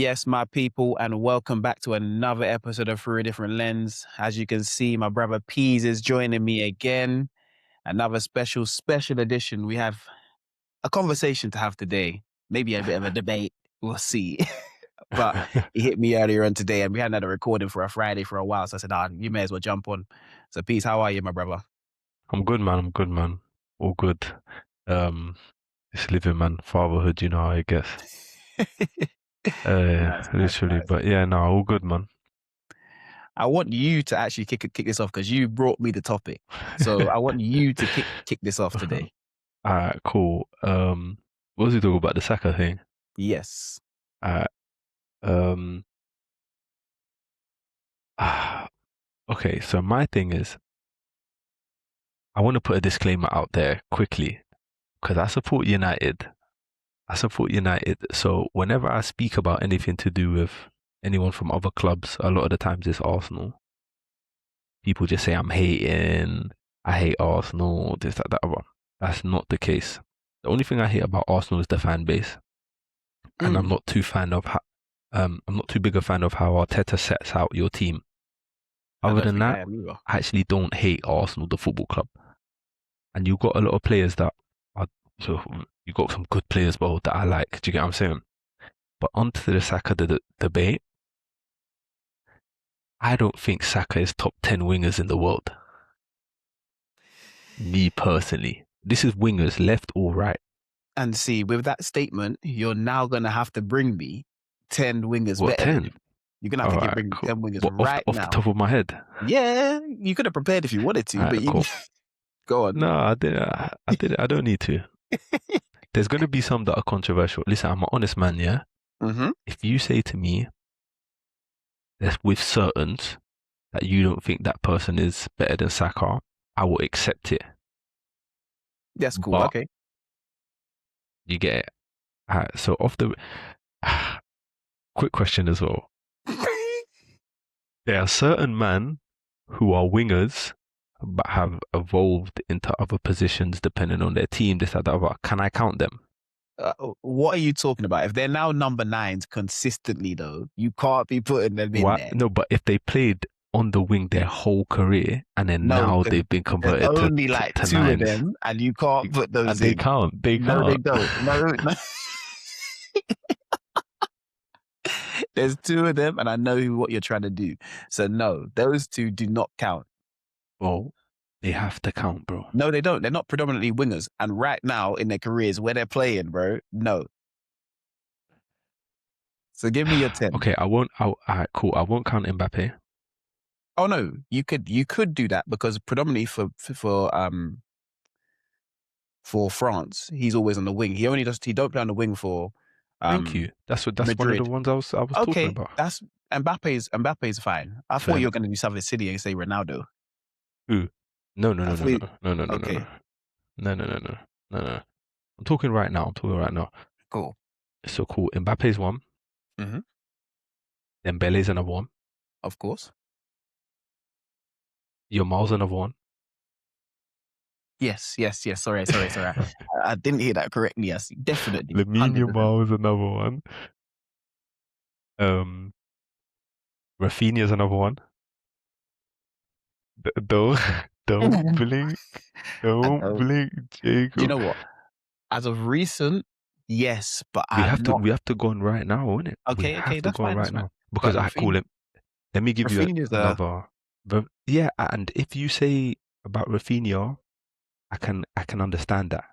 Yes, my people, and welcome back to another episode of Through a Different Lens. As you can see, my brother Peez is joining me again. Another special edition. We have a conversation to have today. Maybe a bit of a debate. We'll see. But he hit me earlier on today, and we hadn't had a recording for a Friday for a while. So I said, you may as well jump on. So Peez, how are you, my brother? I'm good, man. All good. It's living, man. Fatherhood, you know how I guess. Literally. Nice. But yeah, no, all good, man. I want you to actually kick this off because you brought me the topic. So I want you to kick this off today. All right, cool. What was he talking about? The Saka thing? Yes. All right. Okay, so my thing is, I want to put a disclaimer out there quickly because I support United. So whenever I speak about anything to do with anyone from other clubs, a lot of the times it's Arsenal. People just say I'm hating, I hate Arsenal, this, that, other. That's not the case. The only thing I hate about Arsenal is the fan base. And I'm not too big a fan of how Arteta sets out your team. Other than that, I actually don't hate Arsenal, the football club. And you've got a lot of players that are, so you've got some good players, bro, that I like. Do you get what I'm saying? But onto the Saka debate, I don't think Saka is top 10 wingers in the world. Me personally. This is wingers, left or right. And see, with that statement, you're now going to have to bring me 10 wingers. What, 10? You're going to have to bring me 10 wingers right now. Off the top of my head? Yeah, you could have prepared if you wanted to, but you... Cool. Go on. No, I did. I don't need to. There's going to be some that are controversial. Listen, I'm an honest man, yeah? Mm-hmm. If you say to me, there's with certains, that you don't think that person is better than Saka, I will accept it. That's cool, but okay. You get it. So off the... quick question as well. There are certain men who are wingers but have evolved into other positions depending on their team, this, that, that. Can I count them? What are you talking about? If they're now number 9s consistently, though, you can't be putting them in there. No, but if they played on the wing their whole career and then now they've been converted to only like to 2 nines. of them, and you can't put those and they in. Can't. They no, can't. They don't. No. There's 2 of them, and I know what you're trying to do. So no, those 2 do not count. Well, they have to count, bro. No, they don't. They're not predominantly wingers. And right now in their careers where they're playing, bro, no. So give me your 10. Okay, I won't. Alright, cool. I won't count Mbappe. Oh no, you could do that because predominantly for France, he's always on the wing. He don't play on the wing for. Thank you. That's Madrid. One of the ones I was talking about. That's Mbappe's fine. I thought you were going to do something silly and say Ronaldo. Who? No. Okay. No. I'm talking right now. Cool. So cool. Mbappe's one. Mm-hmm. Dembele's another one. Of course. Yamal's another one. Yes. Sorry. I didn't hear that correctly. Yes, definitely. Lamine Yamal is another one. Rafinha's another one. Don't blink. Don't blink, Jacob. You know what? As of recent, yes, but we have to go on right now, innit? Okay, that's fine. Right now because I call him. Let me give you another. Yeah, and if you say about Rafinha, I can understand that.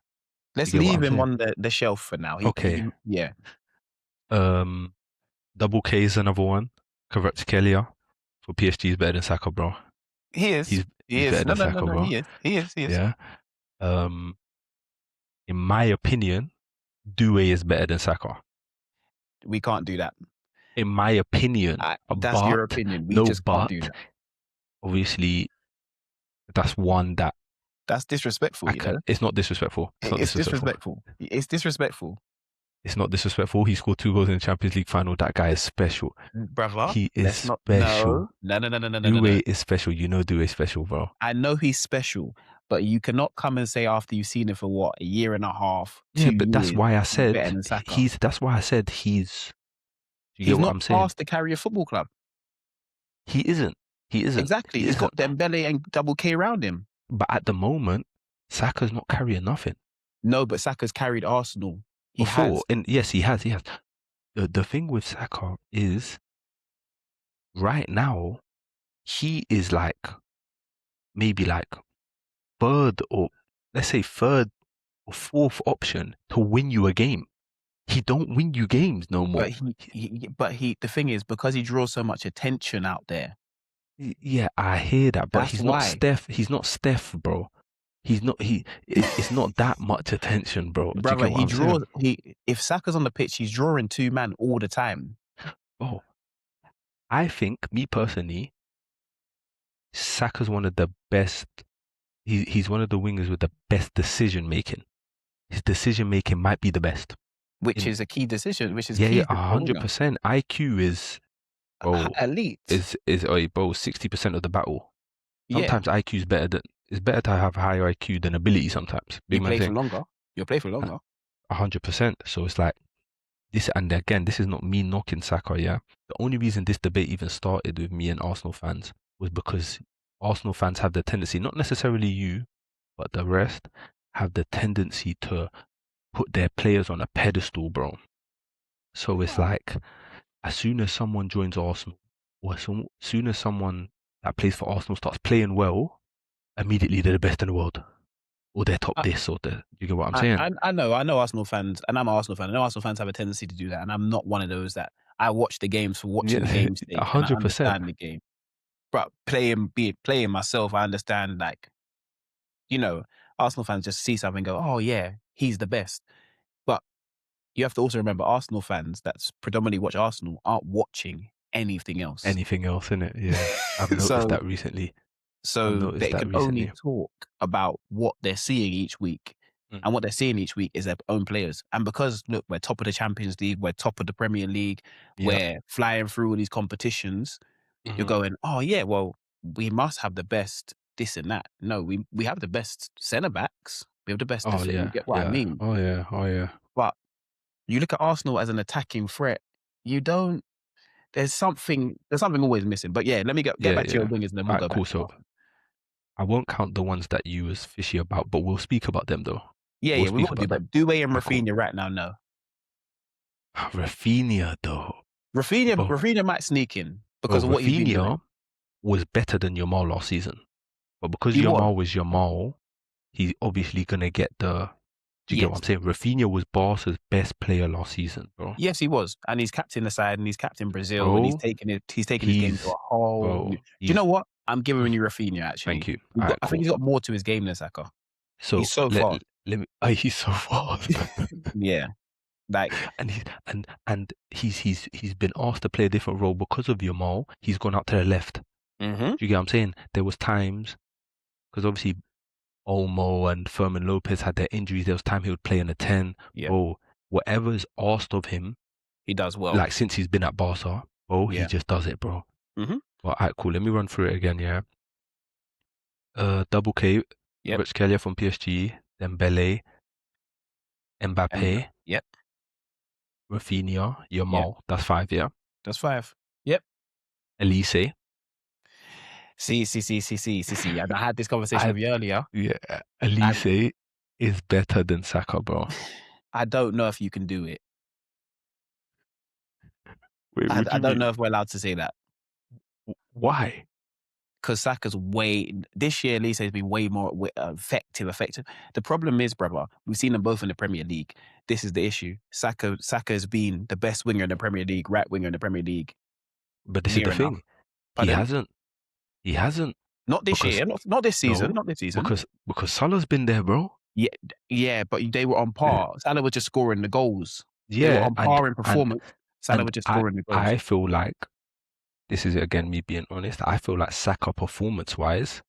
Let's leave him on the shelf for now. Okay. Yeah. Double K is another one. Kvaratskhelia for PSG is better than Saka, bro. He is. He's better than Saka, bro. He is. Yeah. In my opinion, Doué is better than Saka. We can't do that. In my opinion. That's your opinion. We just can't do that. Obviously, that's one that... That's disrespectful, It's not disrespectful. It's disrespectful. It's disrespectful. It's not disrespectful. He scored 2 goals in the Champions League final. That guy is special. Brother. He is special. No. Doué is special. You know Doué is special, bro. I know he's special, but you cannot come and say after you've seen him for what, a year and a half, 2 yeah, but years, that's why I said that's why I said he's you He's get what not I'm saying? past to carry a football club. He isn't. He isn't. Exactly. He He's got isn't. Dembele and Double K around him. But at the moment, Saka's not carrying nothing. No, but Saka's carried Arsenal. He Before, has. and yes, he has. He has. The thing with Saka is, right now, he is like maybe like third or let's say third or fourth option to win you a game. He don't win you games no more. But the thing is, because he draws so much attention out there. Yeah, I hear that, but That's he's not why. Steph. He's not Steph, bro. He's not. It's not that much attention, bro. Do you Brother, get what I'm saying? if Saka's on the pitch, he's drawing two man all the time. Oh, I think, me personally, Saka's one of the best. He's one of the wingers with the best decision making. His decision making might be the best. Which is a key decision, which is Yeah, key. 100%. IQ is, bro, elite. bro, 60% of the battle. Yeah. Sometimes IQ is better it's better to have higher IQ than ability sometimes. You play for longer. You'll play for longer. 100%. So it's like this, and again, this is not me knocking Saka, yeah. The only reason this debate even started with me and Arsenal fans was because Arsenal fans have the tendency, not necessarily you, but the rest, have the tendency to put their players on a pedestal, bro. So it's like, as soon as someone joins Arsenal, or as soon as someone that plays for Arsenal starts playing well, immediately they're the best in the world, or they're top this, or you get what I'm saying? I know Arsenal fans, and I'm an Arsenal fan. I know Arsenal fans have a tendency to do that, and I'm not one of those that I watch the games for watching the game's sake, and I 100%. understand the game. But playing myself, I understand, like, Arsenal fans just see something and go, oh yeah, he's the best. But you have to also remember, Arsenal fans that predominantly watch Arsenal aren't watching anything else. Anything else, innit? Yeah, I've noticed that recently. So they can only talk about what they're seeing each week. And what they're seeing each week is their own players. And because, look, we're top of the Champions League, we're top of the Premier League, we're flying through all these competitions, you're going, oh yeah, well, we must have the best this and that. No, we have the best centre-backs. We have the best defense. You get what I mean? Oh yeah. But you look at Arsenal as an attacking threat, you don't. There's something always missing. But yeah, let me get back to your wingers, and then we'll go back. So I won't count the ones that you was fishy about, but we'll speak about them though. Yeah, we will do. But Doué and Rafinha right now, no. Rafinha though. Rafinha might sneak in because of what he's been doing. Rafinha was better than Yamal last season, but because Yamal was Yamal, he's obviously gonna get the. Do you get what I'm saying? Rafinha was Barca's best player last season, bro. Yes, he was, and he's captain the side, and he's captain Brazil, and he's taking his game to a whole. Do you know what? I'm giving you Rafinha, actually. Thank you. I think he's got more to his game than Saka. So he's so fast. He's so fast. Yeah, like, and he's been asked to play a different role because of Yamal. He's gone out to the left. Mm-hmm. Do you get what I'm saying? There was times, because obviously Olmo and Fermin Lopez had their injuries. There was time he would play in a 10. Yeah. Bro, whatever's asked of him, he does well. Like since he's been at Barca, he just does it, bro. Mm-hmm. Well, alright, cool. Let me run through it again, yeah. Double K, Rich Kelia from PSG, Dembele, Mbappe, Rafinha, Yamal. That's 5, yeah. That's 5. Yep. Elise. See. I had this conversation with you earlier. Yeah, Elise is better than Saka, bro. I don't know if you can do it. Wait, I don't know if we're allowed to say that. Why? Because Saka's this year, Elise has been way more effective. The problem is, brother, we've seen them both in the Premier League. This is the issue. Saka has been the best winger in the Premier League, right winger in the Premier League. But this is the thing. He hasn't. Not this year. Not this season. Not this season. Because Salah's been there, bro. Yeah, but they were on par. Salah was just scoring the goals. Yeah, they were on par in performance. Salah was just scoring the goals. I feel like, this is again me being honest, I feel like Saka performance-wise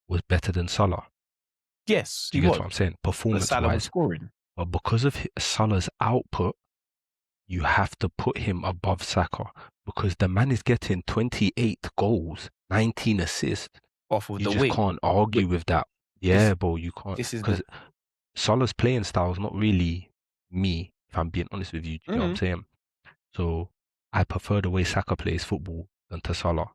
was better than Salah. Yes, Do you get what I'm saying? Performance-wise. Salah was scoring. But because of Salah's output, you have to put him above Saka, because the man is getting 28 goals, 19 assists. Off of you the just wing. Can't argue with that. Yeah, bro, you can't. Because Salah's playing style is not really me, if I'm being honest with you. Do you know what I'm saying? So I prefer the way Saka plays football than to Salah.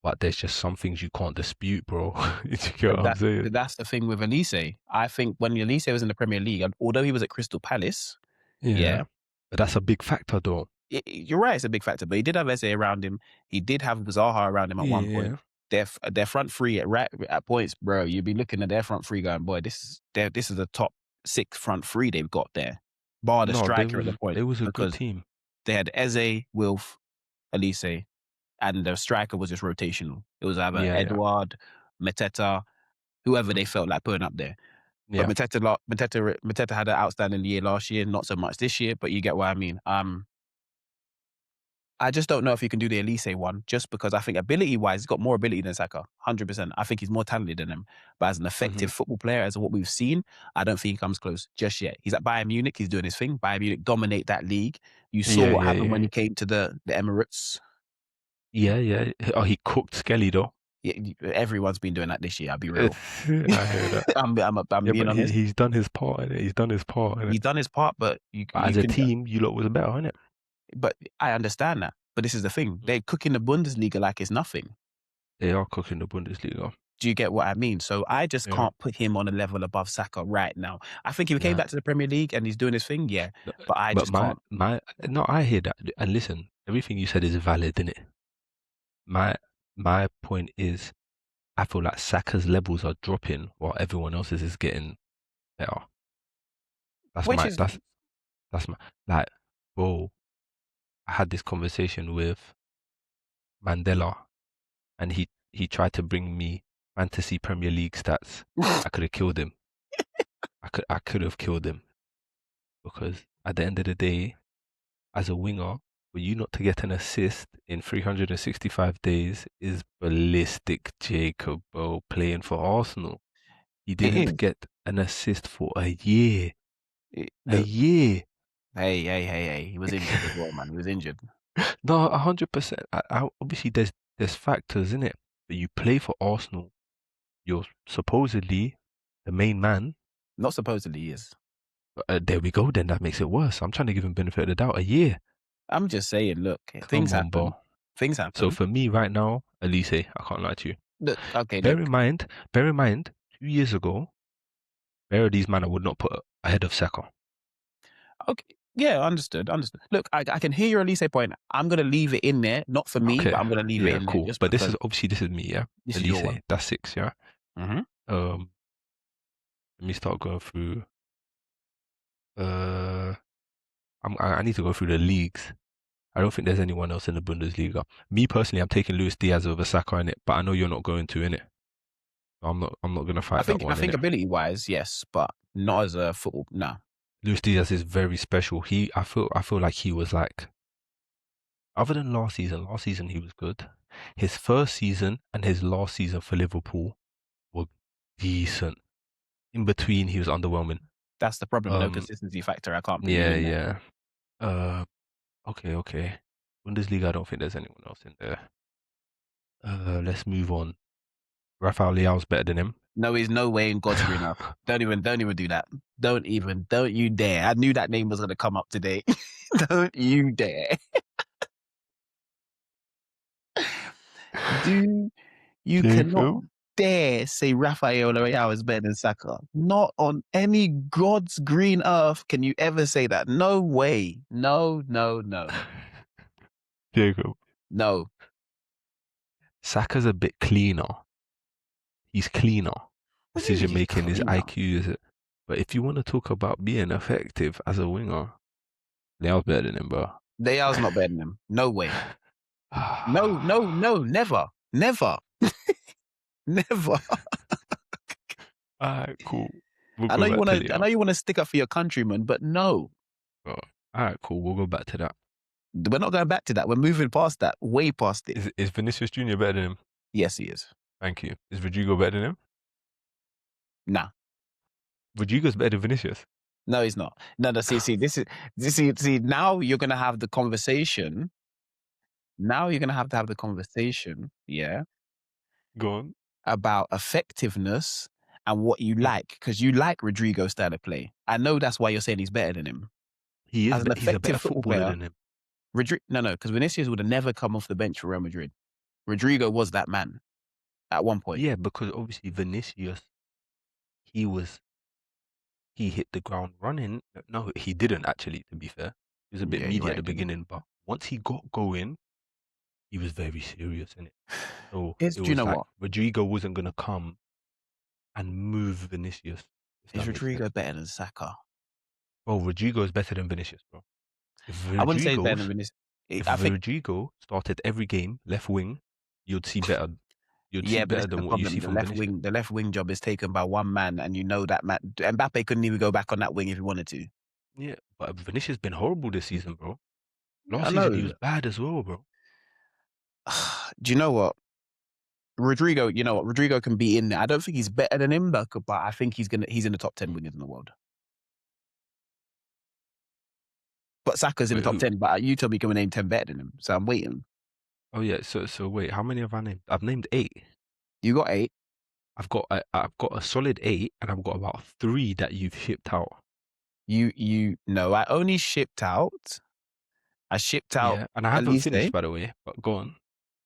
But there's just some things you can't dispute, bro. You get what I'm saying? That's the thing with Elise. I think when Elise was in the Premier League, although he was at Crystal Palace, yeah. But that's a big factor, though. You're right, it's a big factor. But he did have Eze around him. He did have Zaha around him at one point. Their front three at points, bro. You'd be looking at their front three going, boy, this is a top 6 front three they've got there. Bar the striker at the point. It was a good team. They had Eze, Wilf, Elise, and the striker was just rotational. It was either Edouard, Mateta, whoever they felt like putting up there. But Mateta had an outstanding year last year, not so much this year, but you get what I mean. I just don't know if you can do the Elise one, just because I think ability-wise, he's got more ability than Saka, 100%. I think he's more talented than him. But as an effective football player, as what we've seen, I don't think he comes close just yet. He's at Bayern Munich. He's doing his thing. Bayern Munich dominate that league. You saw what happened when he came to the Emirates. Yeah. Oh, he cooked Skelly, though. Yeah, everyone's been doing that this year. I'll be real. I hear that. I'm being honest. He's done his part, innit? He's done his part, but as a team, you lot was better, innit? But I understand that. But this is the thing. They're cooking the Bundesliga like it's nothing. They are cooking the Bundesliga. Do you get what I mean? So I just can't put him on a level above Saka right now. I think if he came back to the Premier League and he's doing his thing, but I just can't. No, I hear that. And listen, everything you said is valid, innit? My point is, I feel like Saka's levels are dropping while everyone else's is getting better. That's my like, bro. I had this conversation with Mandela, and he tried to bring me fantasy Premier League stats. I could have killed him. I could have killed him, because at the end of the day, as a winger, for you not to get an assist in 365 days is ballistic, Jacob, bro, playing for Arsenal. He didn't get an assist for a year. A year. Hey. He was injured as well, man. He was injured. No, 100%. Obviously, there's factors in it. But you play for Arsenal. You're supposedly the main man. Not supposedly, he is. There we go, then. That makes it worse. I'm trying to give him benefit of the doubt. A year. I'm just saying, look, things happen. Bro. Things happen. So for me right now, Elise, I can't lie to you. Look, okay, bear in mind, 2 years ago, where these men I would not put ahead of Saka. Okay. Yeah, understood. Look, I can hear your Elise point. I'm going to leave it in there. Not for me, but I'm going to leave it in cool. there. Just but this is me, yeah? This Elise, is your one. That's 6, yeah? Mm-hmm. Let me start going through. I need to go through the leagues. I don't think there's anyone else in the Bundesliga. Me personally, I'm taking Luis Diaz over Saka in it, but I know you're not going to in it. I'm not going to fight that one. I think ability-wise, yes, but not as a football. No. Luis Diaz is very special. I feel like he was like, other than last season he was good. His first season and his last season for Liverpool were decent. In between, he was underwhelming. That's the problem. No consistency factor. I can't. Yeah. Okay. Bundesliga, I don't think there's anyone else in there. Let's move on. Rafael Leao's better than him. No, he's no way in God's green earth. Don't even do that. Don't you dare. I knew that name was going to come up today. Don't you dare. You cannot dare say Rafael Leao is better than Saka. Not on any God's green earth can you ever say that. No way. No. Jacob. No. Saka's a bit cleaner. He's cleaner. Decision making, his IQ is it. But if you want to talk about being effective as a winger, Leao's better than him, bro. Leao's not better than him. No way. No, never. Never. Alright, cool. I know you want to stick up for your countrymen, but no. Oh, alright, cool. We'll go back to that. We're not going back to that. We're moving past that. Way past it. Is Vinicius Jr. better than him? Yes, he is. Thank you. Is Rodrigo better than him? Nah. Rodrigo's better than Vinicius? No, he's not. No, see, now you're going to have the conversation. Now you're going to have the conversation, yeah? Go on. About effectiveness and what you like, because you like Rodrigo's style of play. I know that's why you're saying he's better than him. He is. He's a better footballer than him. No, because Vinicius would have never come off the bench for Real Madrid. Rodrigo was that man at one point. Yeah, because obviously Vinicius, he hit the ground running. No, he didn't actually, to be fair. He was a bit Yeah, you're meaty at right, the didn't he? beginning, but once he got going, he was very serious in it. So Do it you was know like what? Rodrigo wasn't gonna come and move Vinicius, if Is that makes sense. Rodrigo better than Saka? Bro, Rodrigo is better than Vinicius, bro. If I wouldn't say he's better Rodrigo than Vinicius. if I think, Rodrigo started every game left wing, you'd see better. You'd see yeah, but this better is the than what you problem. see from Vinicius. The left wing job is taken by one man, and you know that man. Mbappe couldn't even go back on that wing if he wanted to. Yeah, but Vinicius been horrible this season, bro. I Last season he know. was bad as well, bro. Do you know what? Rodrigo, you know what? Rodrigo can be in there. I don't think he's better than him, but I think he's in the top 10 wingers in the world. But Saka's in the Wait, top who? 10, but you told me you can name 10 better than him. So I'm waiting. Oh yeah. So wait, how many have I named? I've named 8. You got 8. I've got a solid 8, and I've got about 3 that you've shipped out. No, I only shipped out. I shipped out Yeah, and I haven't Elise. finished, by the way. But go on.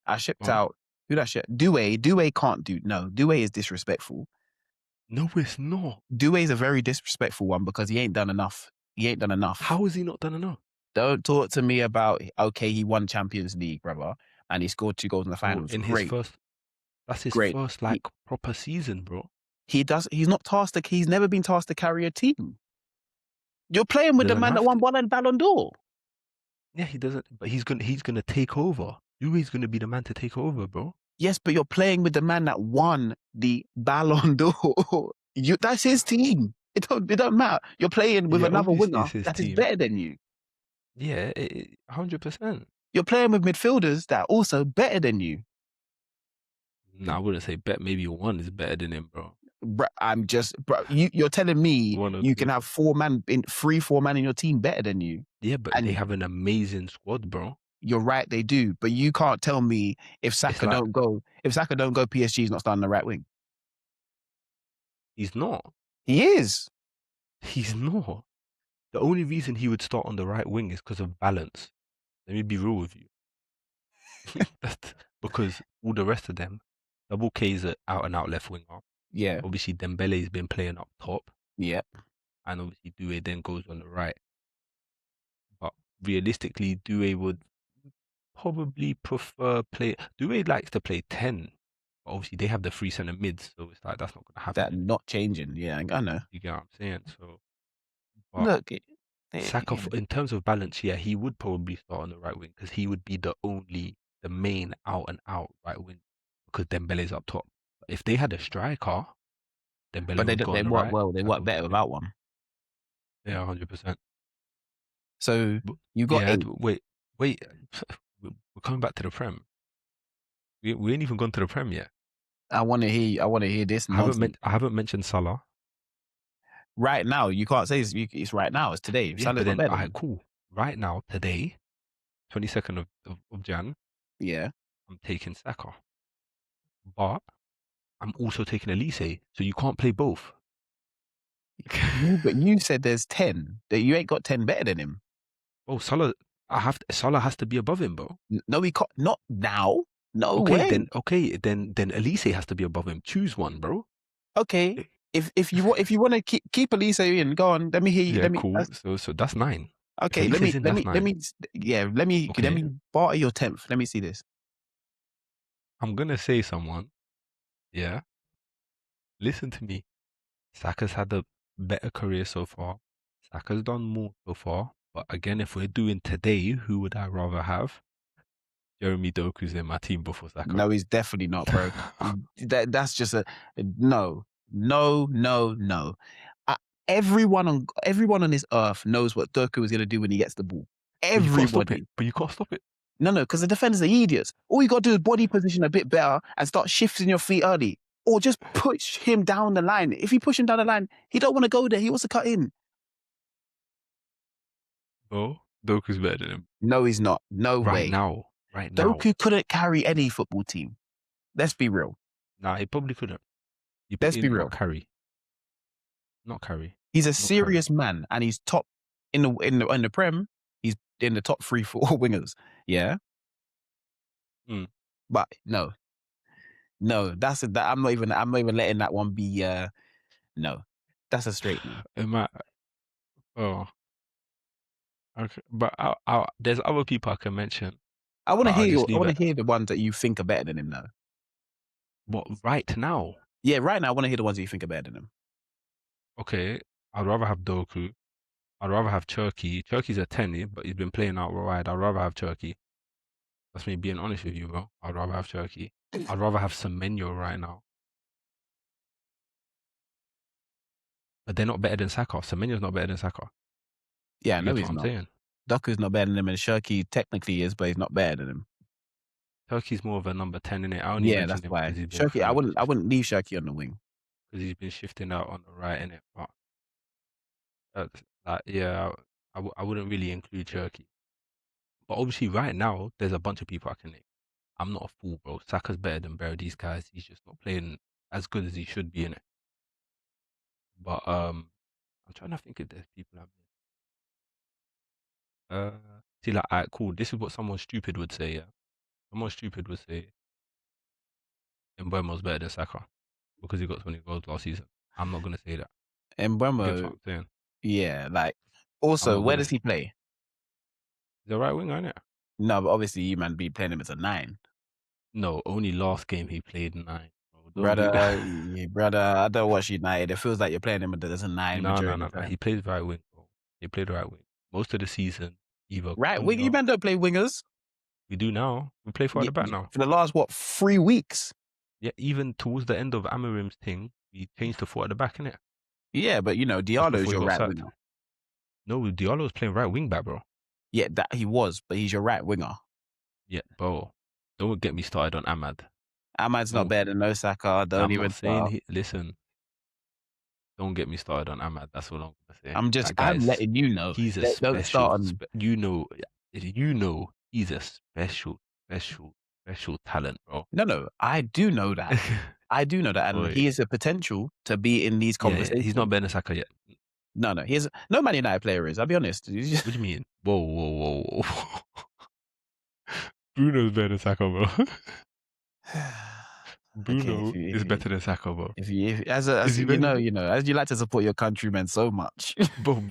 I shipped Go on. out. Who did I ship? Due. Due can't do. No, Due is disrespectful. No, it's not. Due is a very disrespectful one because he ain't done enough. How has he not done enough? Don't talk to me about, okay, he won Champions League, brother, and he scored 2 goals in the Bro, finals. in his Great. first, that's his Great. first like proper season, bro. He's not tasked he's never been tasked to carry a team. You're playing with the Doesn't man that have won to. Ballon d'Or. Yeah, he doesn't. But he's gonna take over. Due's gonna be the man to take over, bro. Yes, but you're playing with the man that won the Ballon d'Or. That's his team. It don't matter. You're playing with Yeah, another obviously winger it's his that is team. better than you. Yeah, 100%. You're playing with midfielders that are also better than you. No, I wouldn't say maybe one is better than him, bro. You're telling me One or you two. can have 4 man in 3-4 man in your team better than you. Yeah, but And they have an amazing squad, bro. you're right, they do. But you can't tell me if Saka don't go, PSG is not starting the right wing. He's not. He is. He's not. The only reason he would start on the right wing is because of balance. Let me be real with you. Because all the rest of them, Double K is an out and out left winger. Yeah. Obviously, Dembele's been playing up top. Yeah. And obviously, Due then goes on the right. But realistically, Due would probably prefer play. Due likes to play 10. But obviously, they have the 3 centre mids, so it's like that's not going to happen. That not changing. Yeah, I know. You get what I'm saying? So, but look, Saka, in terms of balance, yeah, he would probably start on the right wing because he would be the main out and out right wing because Dembele's up top. But if they had a striker, Dembele but would go on the work right. well. They work better without one. Yeah, 100%. So you got 8. Wait. We're coming back to the Prem. We ain't even gone to the Prem yet. I want to hear this. I haven't mentioned Salah. Right now, you can't say it's right now. It's today. Yeah, but then, alright, cool. Right now, today, 22nd of Jan. Yeah. I'm taking Saka. But I'm also taking Elise, so you can't play both. But you said there's 10. That you ain't got 10 better than him. Oh, Salah has to be above him, bro. No, he can't. Not now. No okay, way. Then Elise has to be above him. Choose one, bro. Okay. If you want to keep Elise in, go on. Let me hear you. Yeah, cool. So that's 9. Okay, let me barter your 10th. Let me see this. I'm gonna say someone. Yeah. Listen to me. Saka's had a better career so far. Saka's done more so far. But again, if we're doing today, who would I rather have? Jeremy Doku's in my team before Saka. No, he's definitely not, bro. That's just a no. Everyone on this earth knows what Doku is going to do when he gets the ball. Everybody. But you can't stop it. No, because the defenders are idiots. All you got to do is body position a bit better and start shifting your feet early. Or just push him down the line. If you push him down the line, he don't want to go there. He wants to cut in. Oh, Doku's better than him. No, he's not. No way. Right now. Doku couldn't carry any football team. Let's be real. Nah, he probably couldn't. Let's be real. Not carry. He's a serious man, and he's top in the Prem. He's in the top 3-4 wingers. Yeah. Mm. But no, I'm not even letting that one be. No, that's a straight no. It might. Oh, okay. But there's other people I can mention. I want But to I'll hear just leave I want it. to hear the ones that you think are better than him now. What right now? Yeah, right now I want to hear the ones that you think are better than him. Okay, I'd rather have Doku. I'd rather have Turkey. Turkey's a 10, but he's been playing out wide. I'd rather have Turkey. That's me being honest with you, bro. I'd rather have Turkey. I'd rather have Semenyo right now. But they're not better than Saka. Semenyo's not better than Saka. Yeah, I You know get what he's I'm not. saying? Doku's not better than him, and Shirky technically is, but he's not better than him. Turkey's more of a number 10, innit? I only Yeah, mentioned that's him why because he's been Shirky. I through wouldn't leave Shirky on the wing. because he's been shifting out on the right, innit? But yeah, I wouldn't really include Turkey. But obviously, right now, there's a bunch of people I can name. I'm not a fool, bro. Saka's better than both these guys. He's just not playing as good as he should be in it. But I'm trying to think if there's people see, like, alright, cool. This is what someone stupid would say. Yeah, someone stupid would say Mbeumo's better than Saka because he got 20 goals last season. I'm not gonna say that. And You get what Bremo, I'm saying? yeah, like I'm also not where gonna does say he play? the right winger, innit? No, but obviously you man be playing him as a 9. No, only last game he played 9. Bro. Don't do Brother, that. brother, I don't watch United. It feels like you're playing him as a 9 No, no, majority no, of the no. He time. plays right wing, bro. He played right wing most of the season. Either Right wing, you Cunha, man don't play wingers. we do now. We play for Yeah, the back now. for the last 3 weeks. Yeah, even towards the end of Amarim's thing, we changed to 4 at the back, innit? Yeah, but Just Diallo's before he your got right sacked. winger. No, Diallo was playing right wing back, bro. Yeah, that he was, but he's your right winger. Yeah, bro. Don't get me started on Ahmad. Ahmad's not Don't. better than Osaka. Don't I'm not even saying start. listen. Don't get me started on Ahmad. That's what I'm gonna say. That I'm guy's letting you know. he's a Don't special. start on. You know, he's a special talent, bro. No, I do know that. I do know that, and Boy, he has the potential to be in these yeah, he's not conversations. better than Saka yet. No, he's no Man United player is. I'll be honest. What do you mean? Whoa. Bruno's better than Saka, bro. Okay, Bruno is better than Saka, bro. as Is he better? as you like to support your countrymen so much. Bro,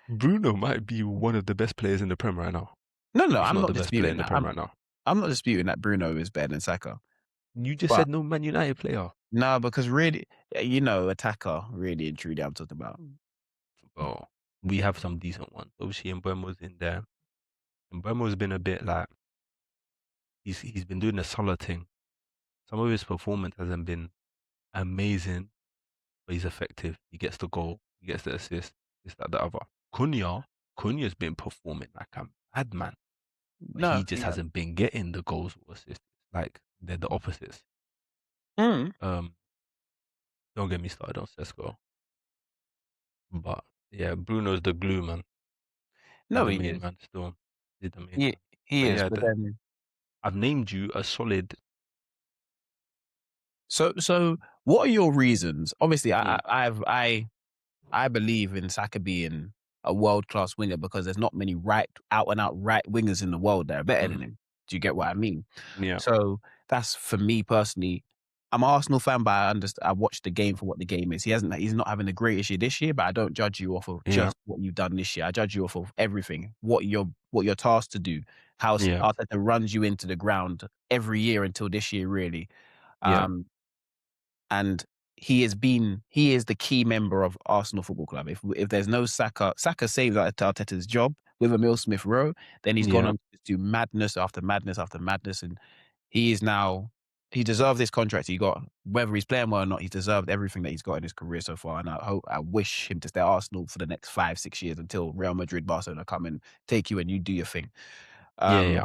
Bruno might be one of the best players in the Prem right now. No, If I'm not not the best player in disputing the that. Prem right now. I'm not disputing that Bruno is better than Saka. You just But said no Man United player. no, because really, attacker, really and truly, I'm talking about. Bro, we have some decent ones. Obviously, Mbeumo's in there. Mbeumo's been a bit like he's been doing a solid thing. Some of his performance hasn't been amazing, but he's effective. He gets the goal, he gets the assist, this, that, the other. Cunha's been performing like a madman, but No, he just yeah. hasn't been getting the goals or assists. Like they're the opposites. Mm. Um, don't get me started on Sesko, but yeah, Bruno's the glue man. He's No, the he main is. man still. He's the main He man. he But is. yeah, But then, I've named you a solid. so what are your reasons? Obviously, Mm, I believe in Saka being a world class winger because there's not many out and out right wingers in the world that are better than mm, him. Do you get what I mean? yeah, So that's for me personally. I'm an Arsenal fan, but I understand. I watch the game for what the game is. He's not having the greatest year this year, but I don't judge you off of yeah, just what you've done this year. I judge you off of everything, what you're tasked to do, how yeah, Arteta runs you into the ground every year until this year, really. yeah, Um, and he is the key member of Arsenal Football Club. If there's no Saka saves Arteta's job with Emil Smith Rowe, then he's gone yeah, on to do madness after madness after madness, and he is now he deserved this contract he got. Whether he's playing well or not, he's deserved everything that he's got in his career so far. And I wish him to stay at Arsenal for the next 5-6 years until Real Madrid, Barcelona come and take you and you do your thing. yeah.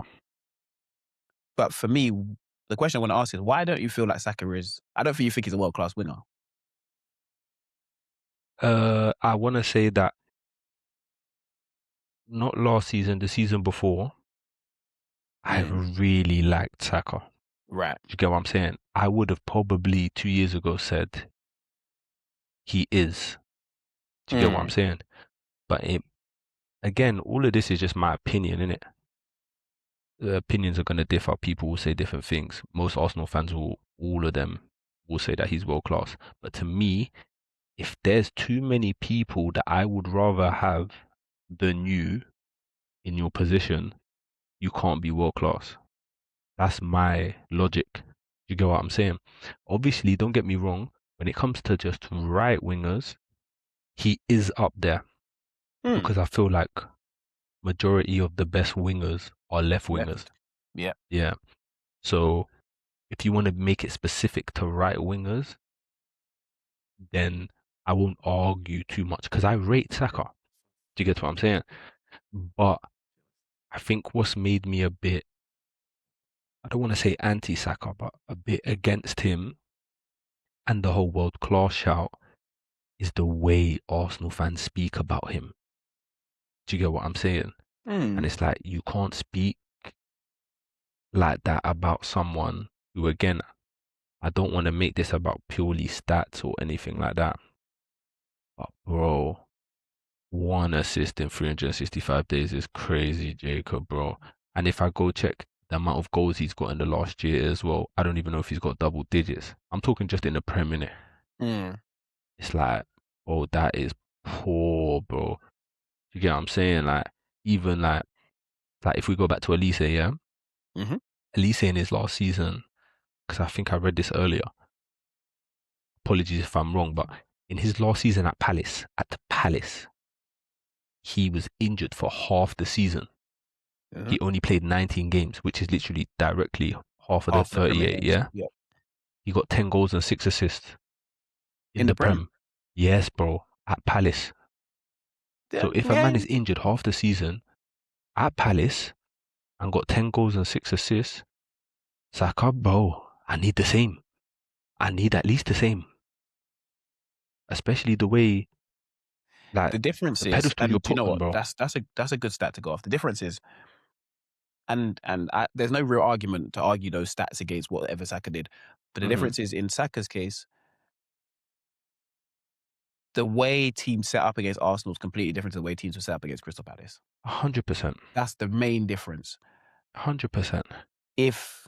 But for me, the question I want to ask is why don't you feel like Saka is? I don't think you think he's a world class winger. I want to say that not last season, the season before, I really liked Saka. Right. Do you get what I'm saying? I would have probably 2 years ago said he is. Do you get what I'm saying? But again, all of this is just my opinion, innit? The opinions are going to differ. People will say different things. Most Arsenal fans will, all of them, will say that he's world class. But to me, if there's too many people that I would rather have than you in your position, you can't be world class. That's my logic. You get what I'm saying? Obviously, don't get me wrong. When it comes to just right wingers, he is up there because I feel like majority of the best wingers are left wingers. Left. Yeah. Yeah. So if you want to make it specific to right wingers, then I won't argue too much because I rate Saka. Do you get what I'm saying? But I think what's made me a bit, I don't want to say anti-Saka, but a bit against him and the whole world class shout is the way Arsenal fans speak about him. Do you get what I'm saying? And it's like you can't speak like that about someone who, again, I don't want to make this about purely stats or anything like that. But bro, 1 assist in 365 days is crazy, Jacob, bro. And if I go check the amount of goals he's got in the last year as well, I don't even know if he's got double digits. I'm talking just in the Prem minute. It's like, oh, that is poor, bro. You get what I'm saying? Like, even like if we go back to Elise, yeah? Mm-hmm. Elise in his last season, because I think I read this earlier. Apologies if I'm wrong, but in his last season at the Palace, he was injured for half the season. He only played 19 games, which is literally directly half of the After the Premier 38, Games. yeah? Yeah. He got 10 goals and 6 assists In the the Prem. Prem. Yes, bro, at Palace. Yeah, So if a man is injured half the season at Palace and got 10 goals and 6 assists, Saka, bro, I need the same. I need at least the same. Especially the way, like, the difference the is, pedestal you're and do you know putting, what? bro. That's a good stat to go off. The difference is, there's no real argument to argue those stats against whatever Saka did. But the difference is, in Saka's case, the way teams set up against Arsenal is completely different to the way teams were set up against Crystal Palace. 100%. That's the main difference. 100%. If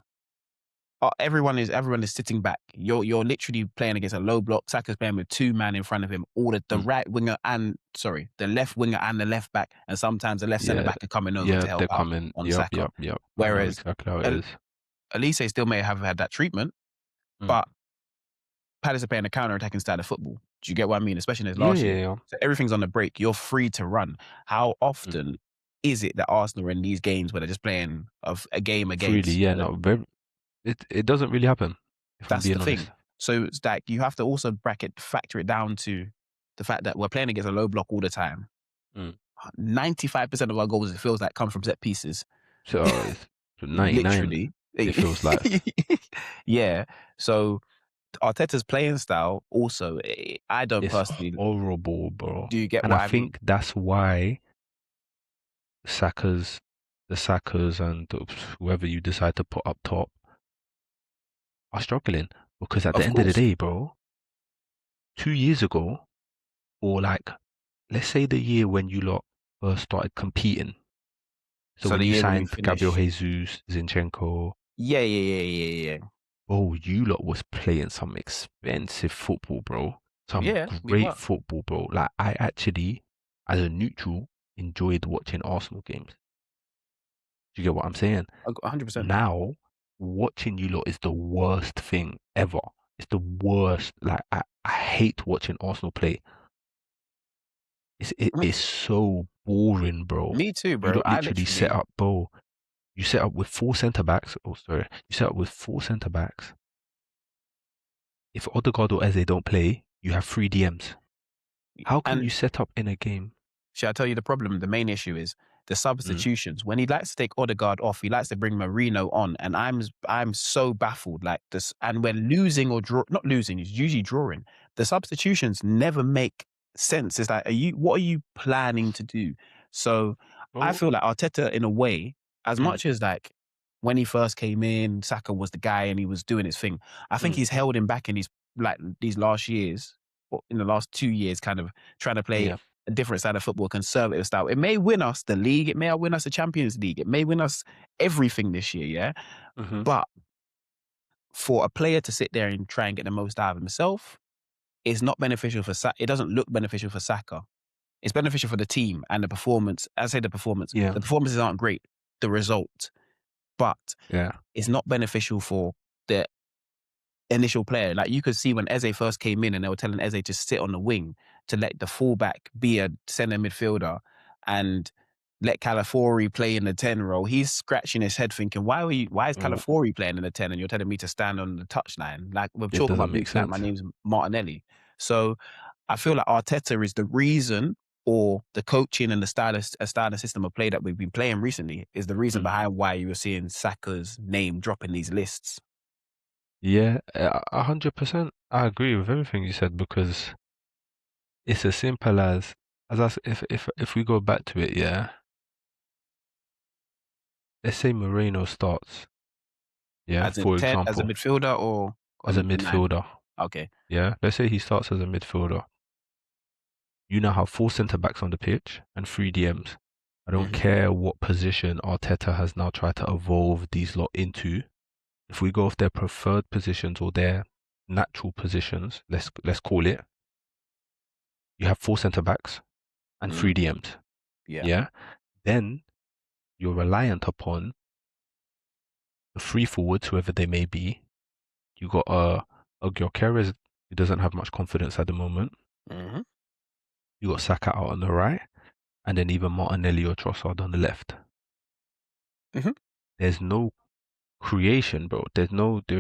everyone is sitting back, you're literally playing against a low block. Saka's playing with 2 man in front of him. All the right winger the left winger and the left back, and sometimes the left centre back are coming over to help they're out coming. on Yep. Saka. I know Whereas exactly how it is. Elise still may have had that treatment, but Palace are playing a counter-attacking style of football. Do you get what I mean? Especially in his last year. Yeah. So everything's on the break. You're free to run. How often is it that Arsenal are in these games where they're just playing a game against? Really, yeah, no, it doesn't really happen, if I'm That's being the honest. thing. So it's like you have to also factor it down to the fact that we're playing against a low block all the time. 95% of our goals, it feels like, come from set pieces. So it's 99. Literally. It feels like. Yeah. So Arteta's playing style also, I don't It's personally. horrible, bro. Do you get and what I I think mean? that's why the Sakas and whoever you decide to put up top are struggling. Because at the Of end of the course. day, bro, 2 years ago, or like, let's say the year when you lot first started competing. So when the you year when we signed Gabriel finished. Jesus, Zinchenko, Yeah. oh, you lot was playing some expensive football, bro. Some Yeah, we great were. football, bro. Like, I actually, as a neutral, enjoyed watching Arsenal games. Do you get what I'm saying? 100%. Now, watching you lot is the worst thing ever. It's the worst. Like, I hate watching Arsenal play. It's so boring, bro. Me too, You bro. lot I literally set literally. up, bro. You set up with 4 centre backs. Oh, sorry. You set up with 4 centre backs. If Odegaard or Eze don't play, you have 3 DMs. How can you set up in a game? Shall I tell you the problem? The main issue is the substitutions. When he likes to take Odegaard off, he likes to bring Marino on, and I'm so baffled. Like this, and when losing or not losing, it's usually drawing. The substitutions never make sense. It's like, what are you planning to do? So I feel like Arteta, in a way, as much as like when he first came in, Saka was the guy and he was doing his thing. I think he's held him back in these last years, or in the last 2 years, kind of trying to play a different side of football, conservative style. It may win us the league. It may win us the Champions League. It may win us everything this year, yeah? Mm-hmm. But for a player to sit there and try and get the most out of himself is not beneficial for Saka. It doesn't look beneficial for Saka. It's beneficial for the team and the performance. I say the performance. Yeah. The performances aren't great. The result. But Yeah. it's not beneficial for the initial player. Like you could see when Eze first came in and they were telling Eze to sit on the wing to let the fullback be a centre midfielder and let Calafiori play in the 10 role. He's scratching his head thinking, why is Calafiori playing in the 10 and you're telling me to stand on the touchline? Like we're It talking about doesn't me make like sense. my name's Martinelli. So I feel like Arteta is the reason, or the coaching and the style and system of play that we've been playing recently is the reason behind why you were seeing Saka's name drop in these lists. Yeah, 100%. I agree with everything you said because it's as simple as if we go back to it, yeah. Let's say Moreno starts, yeah, As a for 10, as a example, midfielder or as a on the 9? midfielder, Okay. yeah. Let's say he starts as a midfielder. You now have 4 centre-backs on the pitch and 3 DMs. I don't Mm-hmm. care what position Arteta has now tried to evolve these lot into. If we go off their preferred positions or their natural positions, let's call it, you have 4 centre-backs and 3 DMs. Yeah. Yeah. Then you're reliant upon the 3 forwards, whoever they may be. You got a Gyökeres who doesn't have much confidence at the moment. Mm-hmm. You got Saka out on the right, and then even Martinelli or Trossard on the left. Mm-hmm. There's no creation, bro. There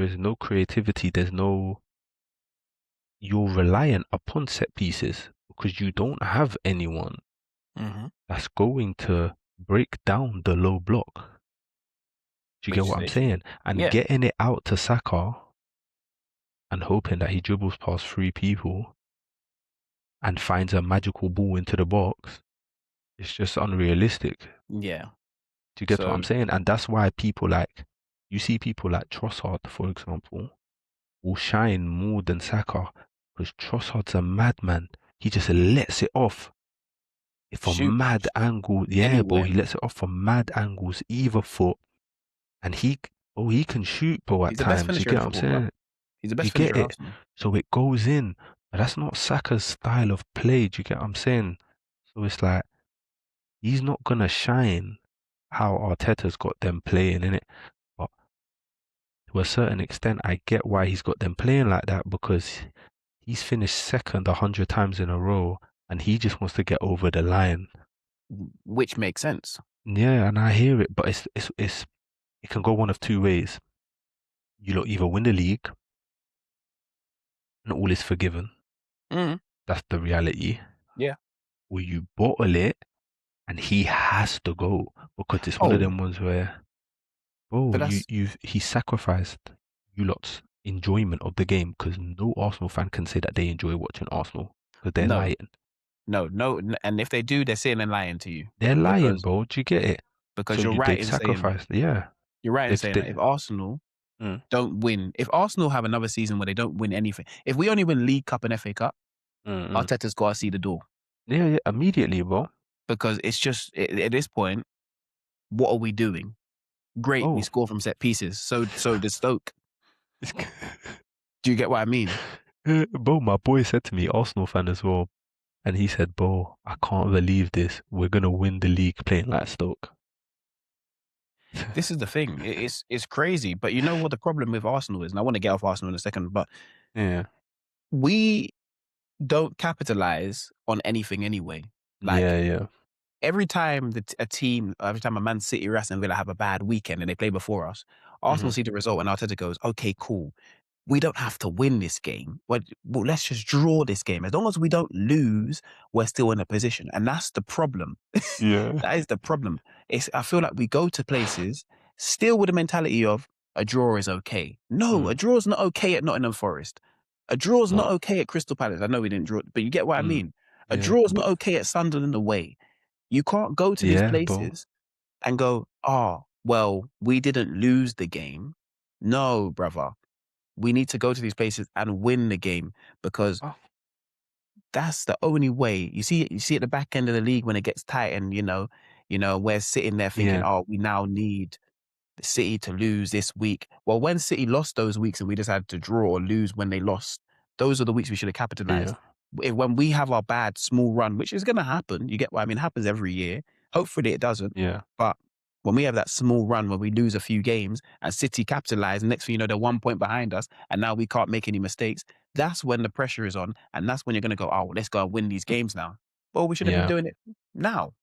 is no creativity. You're reliant upon set pieces because you don't have anyone Mm-hmm. that's going to break down the low block. Do you Which get is what the I'm issue. saying? And Yeah. getting it out to Saka and hoping that he dribbles past 3 people and finds a magical ball into the box, it's just unrealistic. Yeah. Do you get what So I'm saying? And that's why you see people like Trossard, for example, will shine more than Saka because Trossard's a madman. He just lets it off. From shoot mad angle, yeah, bro. anywhere. He lets it off from mad angles, either foot, and he can shoot, bro. At He's the best times, you finisher in get what I'm football, bro. saying? He's the You best get finisher at it. Arsenal. So it goes in, but that's not Saka's style of play. Do you get what I'm saying? So it's like he's not gonna shine how Arteta's got them playing in it. But to a certain extent, I get why he's got them playing like that because he's finished second 100 times in a row, and he just wants to get over the line. Which makes sense. Yeah, and I hear it, but it can go one of 2 ways. You lot either win the league and all is forgiven. Mm. That's the reality. Yeah. Or you bottle it and he has to go because it's one of Oh, them ones where, oh, but that's he sacrificed you lot's enjoyment of the game because no Arsenal fan can say that they enjoy watching Arsenal because they're no, lying. no. And if they do, they're sitting and lying to you They're lying, because bro. Do you get it? So you're right they've in saying sacrificed. Yeah, that if Arsenal Mm. don't win, if Arsenal have another season where they don't win anything, if we only win League Cup and FA Cup, Mm-mm. Arteta's got to see the door Yeah, immediately, bro. because it's just at this point, what are we doing? Great, we Oh, score from set pieces. So does Stoke. Do you get what I mean? bro, my boy said to me, Arsenal fan as well, and he said, bro, I can't believe this. We're gonna win the league playing like Stoke. This is the thing. It's crazy. But you know what the problem with Arsenal is? And I want to get off Arsenal in a second, but Yeah. we don't capitalize on anything anyway. Like Yeah. every time every time a Man City or Aston Villa have a bad weekend and they play before us, Arsenal Mhm. see the result and Arteta goes, okay, cool. We don't have to win this game. Well, let's just draw this game. As long as we don't lose, we're still in a position. And that's the problem. Yeah. That is the problem. I feel like we go to places still with the mentality of a draw is okay. No, a draw is not okay at Nottingham Forest. A draw It's is not not. okay at Crystal Palace. I know we didn't draw, but you get what I Mm. mean. A Yeah. draw is not But okay at Sunderland away. You can't go to these yeah, bro. places and go, oh, well, we didn't lose the game. No, brother. We need to go to these places and win the game because Oh. that's the only way. You see at the back end of the league when it gets tight, and we're sitting there thinking, Yeah, oh, we now need the City to lose this week. Well, when City lost those weeks and we just had to draw or lose when they lost, those are the weeks we should have yeah, capitalized. When we have our bad small run, which is going to happen, you get what I mean? It happens every year. Hopefully it doesn't. yeah, But when we have that small run where we lose a few games and City capitalize, next thing you know, they're 1 point behind us, and now we can't make any mistakes. That's when the pressure is on, and that's when you're going to go, oh, let's go and win these games now. Well, we should have been yeah, doing it now.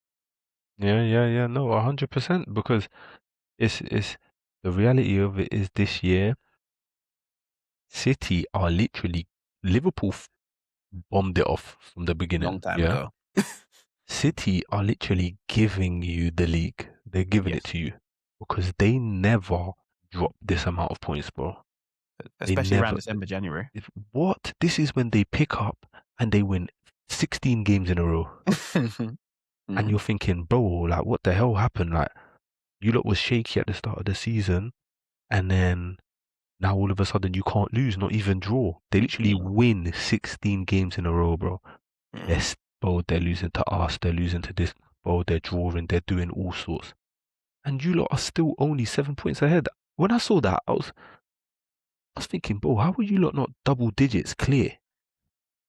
yeah. No, 100%. Because it's the reality of it is this year, City are literally Liverpool bombed it off from the beginning. Long time Yeah, ago. City are literally giving you the league. They're giving it Yes. to you because they never drop this amount of points, bro. They Especially around never. December, January. What? This is when they pick up and they win 16 games in a row. And Mm. you're thinking, bro, like, what the hell happened? Like, you lot was shaky at the start of the season, and then now all of a sudden you can't lose, not even draw. They literally Mm. win 16 games in a row, bro. Mm. Bro, they're losing to us, they're losing to this, bro, they're drawing, they're doing all sorts. And you lot are still only 7 points ahead. When I saw that, I was thinking, bro, how were you lot not double digits clear?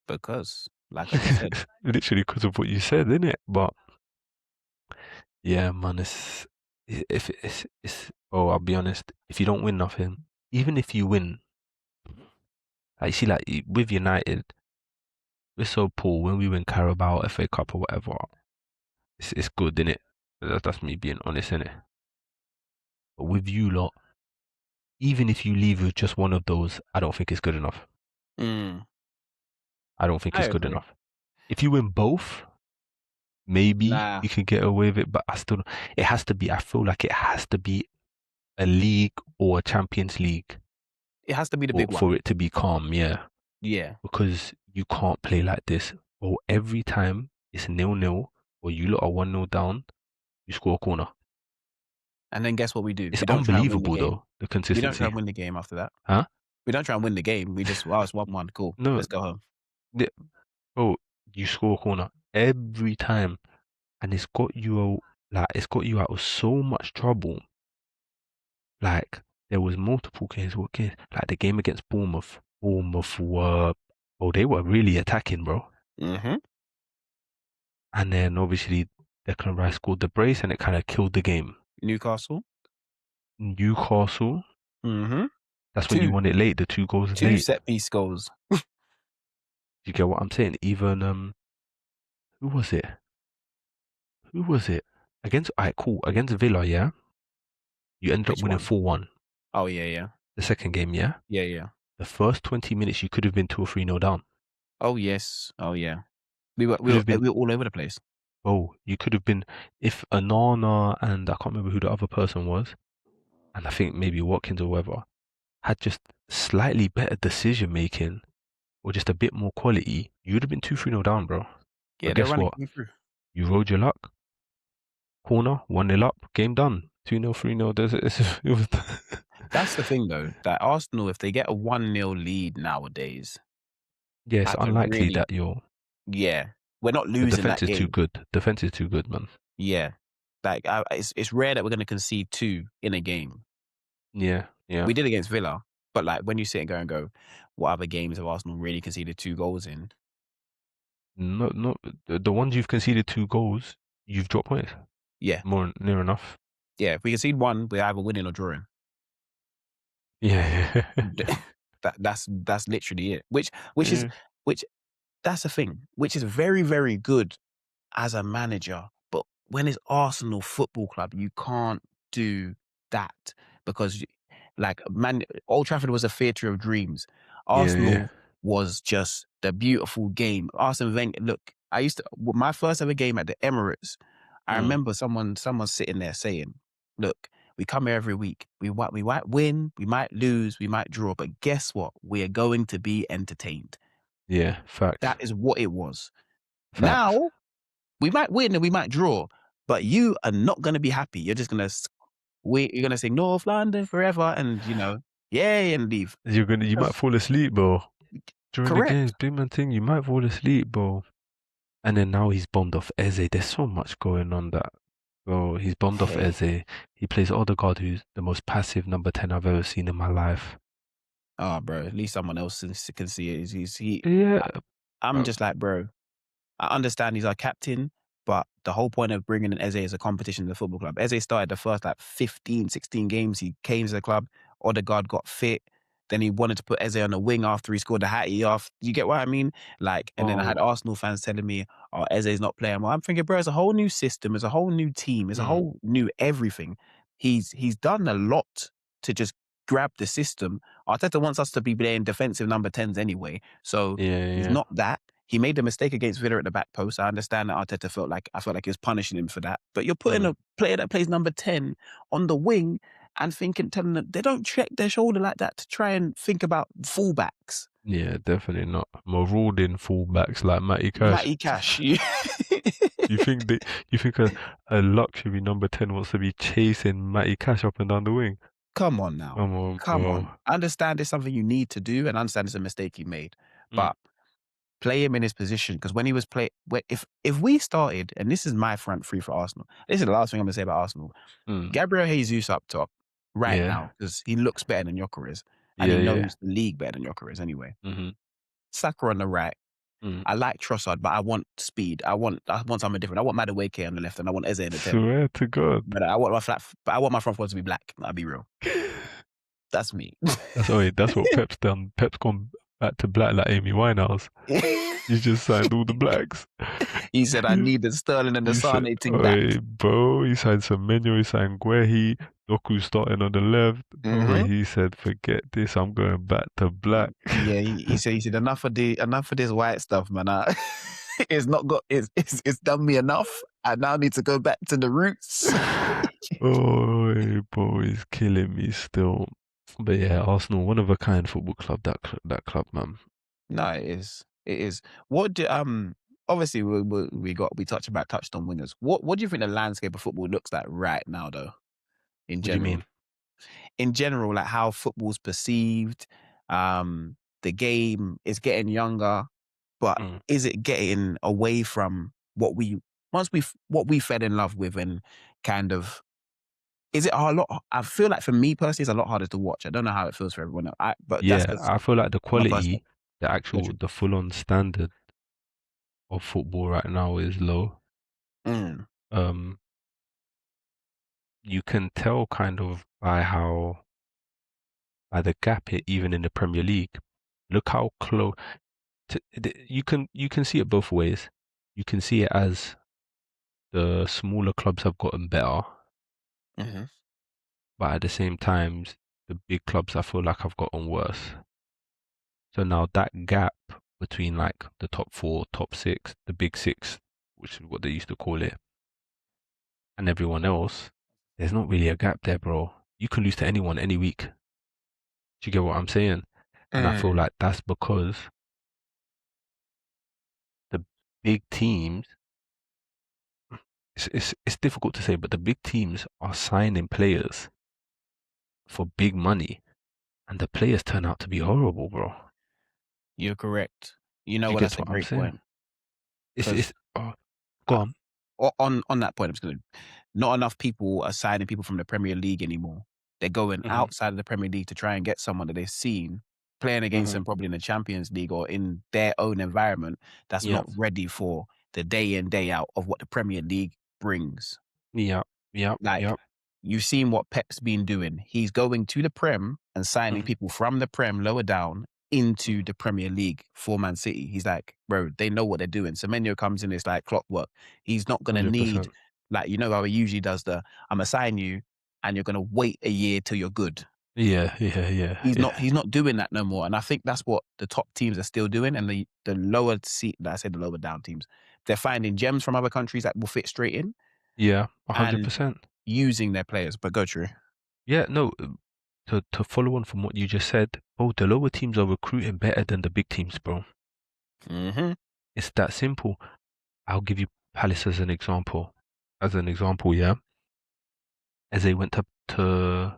Because, like I just said, Literally because of what you said, innit? But yeah, man, if it's oh, I'll be honest, if you don't win nothing, even if you win, like you see, like with United, we're so poor when we win Carabao, FA Cup or whatever. It's good, innit? That's me being honest, innit? But with you lot, even if you leave with just one of those, I don't think it's good enough. mm, I don't think I it's good agree. enough. If you win both, maybe Nah, you can get away with it, but I still, it has to be, I feel like it has to be a league or a Champions League it has to be the big one. for it to be calm, yeah. Yeah. Because you can't play like this. Or every time it's 0-0 or you lot are 1-0 down, you score a corner. And then guess what we do? It's We don't try and win the unbelievable game. though, the We don't try consistency. and win the game after that. Huh? We don't try and win the game. We just, it's 1-1. Cool. No, Let's go home. bro, you score a corner every time. And it's got you out of so much trouble. Like, there was multiple games, like the game against Bournemouth. Bournemouth were, oh, they were really attacking, bro. Mm-hmm. And then obviously Declan Rice scored the brace and it kind of killed the game. Newcastle. Newcastle, Mm-hmm. that's when you won it late, the 2 goals late. Set piece goals. You get what I'm saying? Even who was it? Who was it? Alright, cool. Against Villa, yeah. You ended up Which winning one? 4-1. Oh, yeah. The second game, yeah. Yeah. The first 20 minutes you could have been 2 or 3-0 down. Oh, yes. Oh, yeah. We were Could have been, all over the place. oh, you could have been, if Anana and I can't remember who the other person was, and I think maybe Watkins or whoever, had just slightly better decision making or just a bit more quality, you would have been 2-3-0 down, bro. Yeah, But they're guess running what? me through. You rode your luck. Corner, 1-0 up, game done. 2-0, 3-0. It was That's the thing, though, that Arsenal, if they get a 1-0 lead nowadays, yeah, it's that's a unlikely really, that yeah, we're not the losing defense that is too game. good. Defense is too good, man. Yeah. Like, it's rare that we're going to concede 2 in a game. Yeah. We did against Villa, but like when you sit and go, what other games have Arsenal really conceded 2 goals in? No, the ones you've conceded 2 goals, you've dropped points. Yeah. More near enough. Yeah, if we concede 1, we're either winning or drawing. Yeah. That's literally it. Which that's the thing, which is very, very good as a manager. But when it's Arsenal Football Club, you can't do that because, Old Trafford was a theatre of dreams. Arsenal was just the beautiful game. Arsene Wenger, look, my first ever game at the Emirates, I remember someone sitting there saying, look, we come here every week. We might win, we might lose, we might draw, but guess what? We are going to be entertained. Yeah, facts. That is what it was. Facts. Now, we might win and we might draw, but you are not going to be happy. You're just going to you're going to sing North London forever and, yay, and leave. You might fall asleep, bro. During the games, Correct. big man thing, you might fall asleep, bro. And then now he's bombed off Eze. There's so much going on that. Bro, he's bombed off Hey. Eze. He plays Odegaard, who's the most passive number 10 I've ever seen in my life. Oh, bro. At least someone else can see it. Yeah, I'm uh, just like, bro. I understand he's our captain, but the whole point of bringing in Eze is a competition in the football club. Eze started the first like 15, 16 games. He came to the club. Odegaard got fit. Then he wanted to put Eze on the wing after he scored the hattie off. You get what I mean? Like, and then I oh, had Arsenal fans telling me, oh, Eze's not playing well. I'm thinking, bro, it's a whole new system. It's a whole new team. It's a mm, whole new everything. He's done a lot to just grab the system. Arteta wants us to be playing defensive number 10s anyway. So yeah, he's yeah. not that. He made a mistake against Villa at the back post. I understand that Arteta felt like he was punishing him for that. But you're putting Mm. a player that plays number 10 on the wing and telling them they don't check their shoulder like that to try and think about fullbacks. Yeah, definitely not. Marauding fullbacks like Matty Cash. Matty Cash. You think they, you think a luxury number 10 wants to be chasing Matty Cash up and down the wing? Come on now. Come on, Come bro. on. I understand it's something you need to do and I understand it's a mistake he made. Mm, But play him in his position because when he was if we started, and this is my front three for Arsenal, this is the last thing I'm gonna say about Arsenal. mm. Gabriel Jesus up top right Yeah, now because he looks better than Gyökeres and he yeah, yeah. knows the league better than Gyökeres anyway. Mm-hmm. Saka on the right. Mm. I like Trossard, but I want speed. I want something different. I want Madueke on the left and I want Eze in the 10. Swear to God. But I want my front four to be black. I'll be real. That's me. That's what Pep's done. Pep's gone back to black like Amy Winehouse. He's just signed all the blacks. He said I need the Sterling and the Sane thing back. Bro, he signed Semenyo, he signed Guehi, Doku starting on the left. Bro, he said, forget this, I'm going back to black. Yeah, he said enough of this white stuff, man. It's not got it's done me enough. I now need to go back to the roots. Oh, bro, he's killing me still. But yeah, Arsenal, one of a kind football club. That club, man. No, it is. It is. What do obviously we touched on wingers. What do you think the landscape of football looks like right now, though? In What do you general, mean? like how football's perceived. The game is getting younger, but is it getting away from what we fell in love with and kind of? Is it a lot? I feel like for me personally, it's a lot harder to watch. I don't know how it feels for everyone else. But that's Yeah, because I feel like the my personal. quality, the full-on standard of football right now is low. Mm. You can tell kind of by the gap even in the Premier League. Look how close. You can see it both ways. You can see it as the smaller clubs have gotten better, Mm-hmm. but at the same time, the big clubs I feel like have gotten worse. So now that gap between like the top four, top six, the big six, which is what they used to call it, and everyone else, there's not really a gap there, bro. You can lose to anyone any week. Do you get what I'm saying? And I feel like that's because the big teams, it's difficult to say, but the big teams are signing players for big money, and the players turn out to be horrible, bro. You're correct. You know Do you what? get That's a what I'm great saying? point. Because Go on. on that point, I'm just gonna. Not enough people are signing people from the Premier League anymore. They're going Mm-hmm. outside of the Premier League to try and get someone that they've seen playing against them, probably in the Champions League or in their own environment. That's not ready for the day in day out of what the Premier League brings. Yeah. Like, you've seen what Pep's been doing. He's going to the Prem and signing people from the Prem lower down into the Premier League for Man City. He's like, bro, they know what they're doing. Semenyo comes in, it's like clockwork. He's not going to 100%. need, like, you know how he usually does I'm going to sign you and you're going to wait a year till you're good. Yeah. He's not doing that no more. And I think that's what the top teams are still doing. And the lower the lower down teams, they're finding gems from other countries that will fit straight in. Yeah, 100%. Using their players, but go true. Yeah, no, to follow on from what you just said, bro, the lower teams are recruiting better than the big teams, bro. Mm-hmm. It's that simple. I'll give you Palace as an example. Yeah. As they went to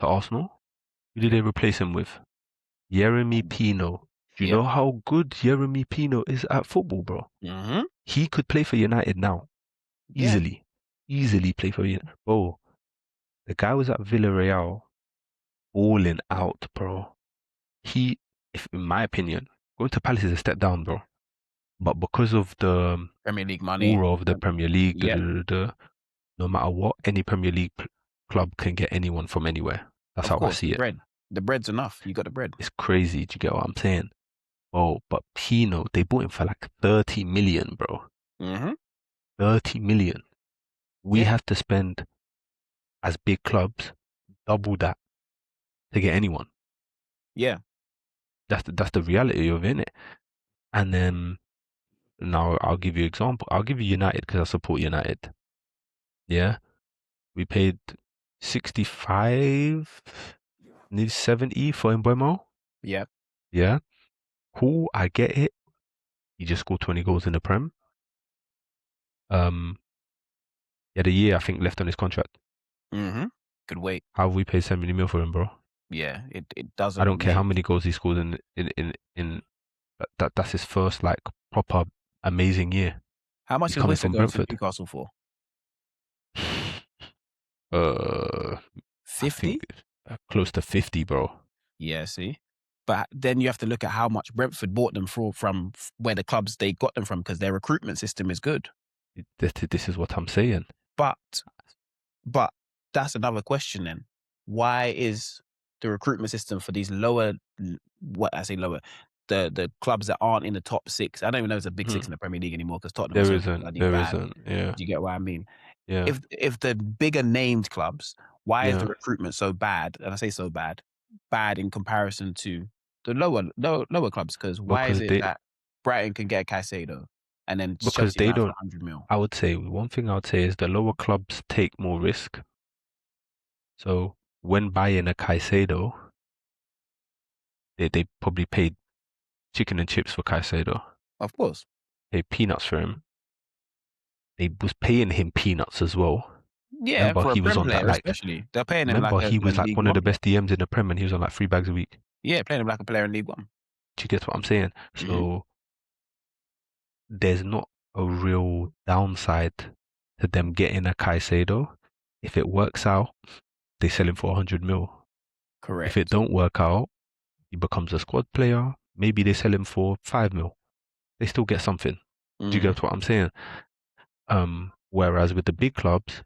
Arsenal, who did they replace him with? Jeremy Pino. Do you Yeah. know how good Yeremy Pino is at football, bro? Mm-hmm. He could play for United now. Yeah. Easily play for United. Bro, the guy was at Villarreal, balling out, bro. He, if in my opinion, going to Palace is a step down, bro. But because of the Premier League money. aura of the Premier League, Yeah. no matter what, any Premier League club can get anyone from anywhere. That's Of how I course, see the it. bread. The bread's enough. You got the bread. It's crazy. Do you get what I'm saying? Oh, but Pino, they bought him for like 30 million, bro. Mm-hmm. 30 million. We Yeah. have to spend, as big clubs, double that to get anyone. Yeah. That's the reality of it. And then now I'll give you example. I'll give you United because I support United. Yeah, we paid 65, nearly 70 for Mbeumo. Yeah. Yeah, cool. I get it. He just scored 20 goals in the Prem. He had a year I think left on his contract. Mm-hmm. Good wait. How have we paid 70 mil for him, bro? Yeah. It I doesn't don't care how make. many goals he scored in that's his first like proper amazing year. How much He's is coming Whistle from going to Brentford. Newcastle for? I 50? think close to 50, bro. Yeah, see? But then you have to look at how much Brentford bought them from where the clubs they got them from because their recruitment system is good. This is what I'm saying. But that's another question then. Why is the recruitment system for these lower, what I say lower, the clubs that aren't in the top six? I don't even know if it's a big six in the Premier League anymore because Tottenham are There so isn't. bloody There bad. isn't. Yeah. Do you get what I mean? Yeah. If the bigger named clubs, why is the Yeah. recruitment so bad? And I say so bad in comparison to the lower clubs. Because why is Because it they that Brighton can get Caicedo and then because Chelsea they buy him for don't. 100 mil? I would say one thing I would say is the lower clubs take more risk. So when buying a Caicedo, they probably paid chicken and chips for Caicedo. Of course. Paid peanuts for him. They was paying him peanuts as well. Yeah, Remember for a he was Prem on that player like. especially. They're paying him like Remember a he was like League one of the One player. best DMs in the Prem, and he was on like 3 bags a week. Yeah, playing him like a player in League One. Do you get what I'm saying? Mm-hmm. So there's not a real downside to them getting a Caicedo. If it works out, they sell him for 100 mil. If it Correct. don't work out, he becomes a squad player. Maybe they sell him for 5 mil. They still get something. Do you Mm-hmm. get what I'm saying? Whereas with the big clubs,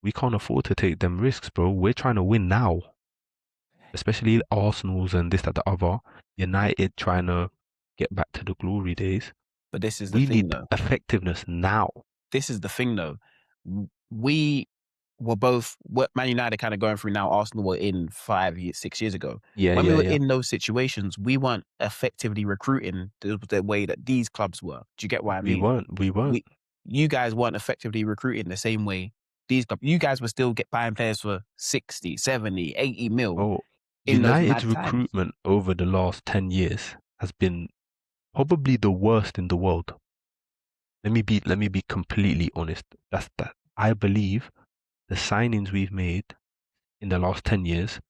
we can't afford to take them risks, bro. We're trying to win now. Especially Arsenal's and this, that, the other. United trying to get back to the glory days. But this is the We thing need though. effectiveness now. This is the thing though. We were both what Man United kind of going through now. Arsenal were in 6 years ago. Yeah, When we yeah, were yeah. in those situations, we weren't effectively recruiting the way that these clubs were. Do you get what I We mean? weren't. We weren't. You guys weren't effectively recruiting the same way these clubs. You guys were still buying players for 60, 70, 80 mil Oh, in those United's mad times. recruitment over the last 10 years has been probably the worst in the world. Let me be completely honest. That's that. I believe the signings we've made in the last 10 years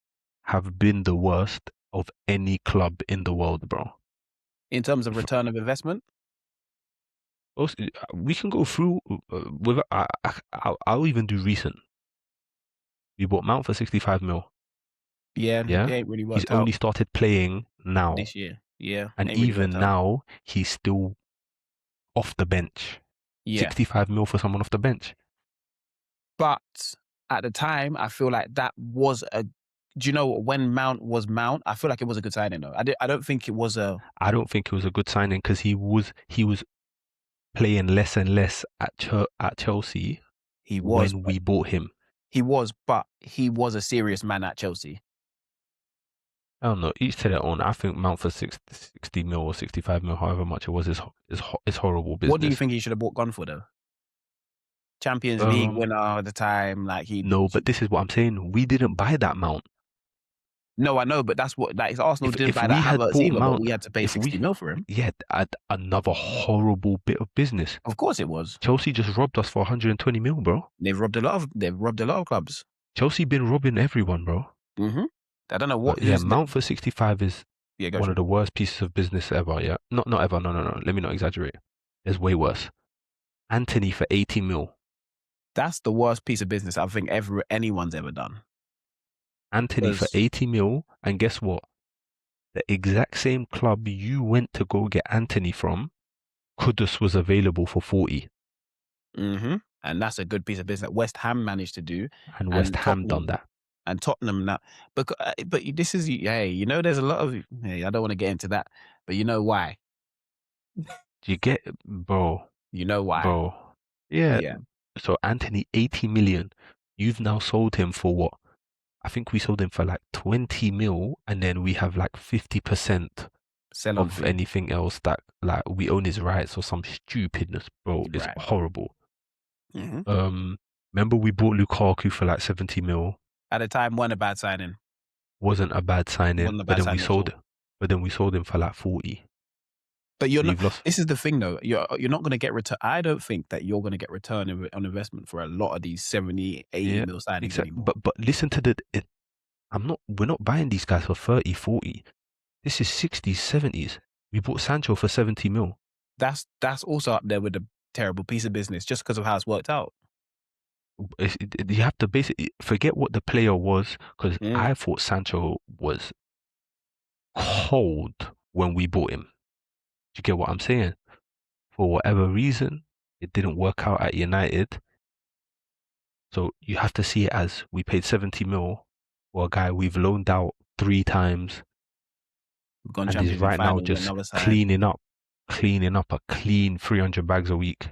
have been the worst of any club in the world, bro. In terms of return of investment? Also, we can go through with I'll even do recent. We bought Mount for 65 mil. Yeah, Yeah. it ain't really He's worked out only started playing now. this year. Yeah, And ain't really worked even out. now, he's still off the bench. Yeah. 65 mil for someone off the bench. But at the time, I feel like that was a. Do you know when Mount was Mount? I feel like it was a good signing though. I don't think it was a. I don't think it was a good signing because he was playing less and less at Chelsea He was. when we bought him. He was, but he was a serious man at Chelsea. I don't know. Each to their own. I think Mount for 60 mil or 65 mil, however much it was, is horrible business. What do you think he should have gone for though? Champions League winner at the time, like he. No, but this is what I'm saying. We didn't buy that Mount. No, I know, but that's what like Arsenal didn't buy we that had Havertz bought either, but Mount, we had to pay 60 mil for him. Yeah, another horrible bit of business. Of course it was. Chelsea just robbed us for 120 mil, bro. They've robbed a lot of clubs. Chelsea been robbing everyone, bro. Mm-hmm. I don't know what. Yeah, Mount for 65 is Yeah, go One through. of the worst pieces of business ever. Yeah, not ever. No. Let me not exaggerate. There's way worse. Anthony for 80 mil. That's the worst piece of business I think anyone's ever done. Anthony for 80 mil, and guess what? The exact same club you went to go get Anthony from, Kudus was available for 40. Mm-hmm. And that's a good piece of business that West Ham managed to do. And West Ham done that. And Tottenham now. But this is, hey, you know, there's a lot of, hey, I don't want to get into that, but you know why? Do you get, bro? You know why? Bro. Yeah. Yeah. So Anthony, 80 million. You've now sold him for what? I think we sold him for like 20 mil, and then we have like 50% Sell on of fee. anything else that like we own his rights or some stupidness, bro. It's Right. horrible. Mm-hmm. Remember we bought Lukaku for like 70 mil. At the time, wasn't a bad signing. Wasn't a bad signing, Wasn't a but bad then we signing at all. sold him for like 40. But you're So not. you've lost. This is the thing, though. You're not going to get return. I don't think that you're going to get return on investment for a lot of these 70, 80 mil signings anymore. But listen to we're not buying these guys for 30, 40. This is 60s, 70s. We bought Sancho for 70 mil. That's also up there with a terrible piece of business just because of how it's worked out. You have to basically forget what the player was, because I thought Sancho was cold when we bought him. Do you get what I'm saying? For whatever reason, it didn't work out at United. So you have to see it as we paid 70 mil for a guy we've loaned out 3 times. We've gone and he's right now just cleaning up a clean 300 bags a week.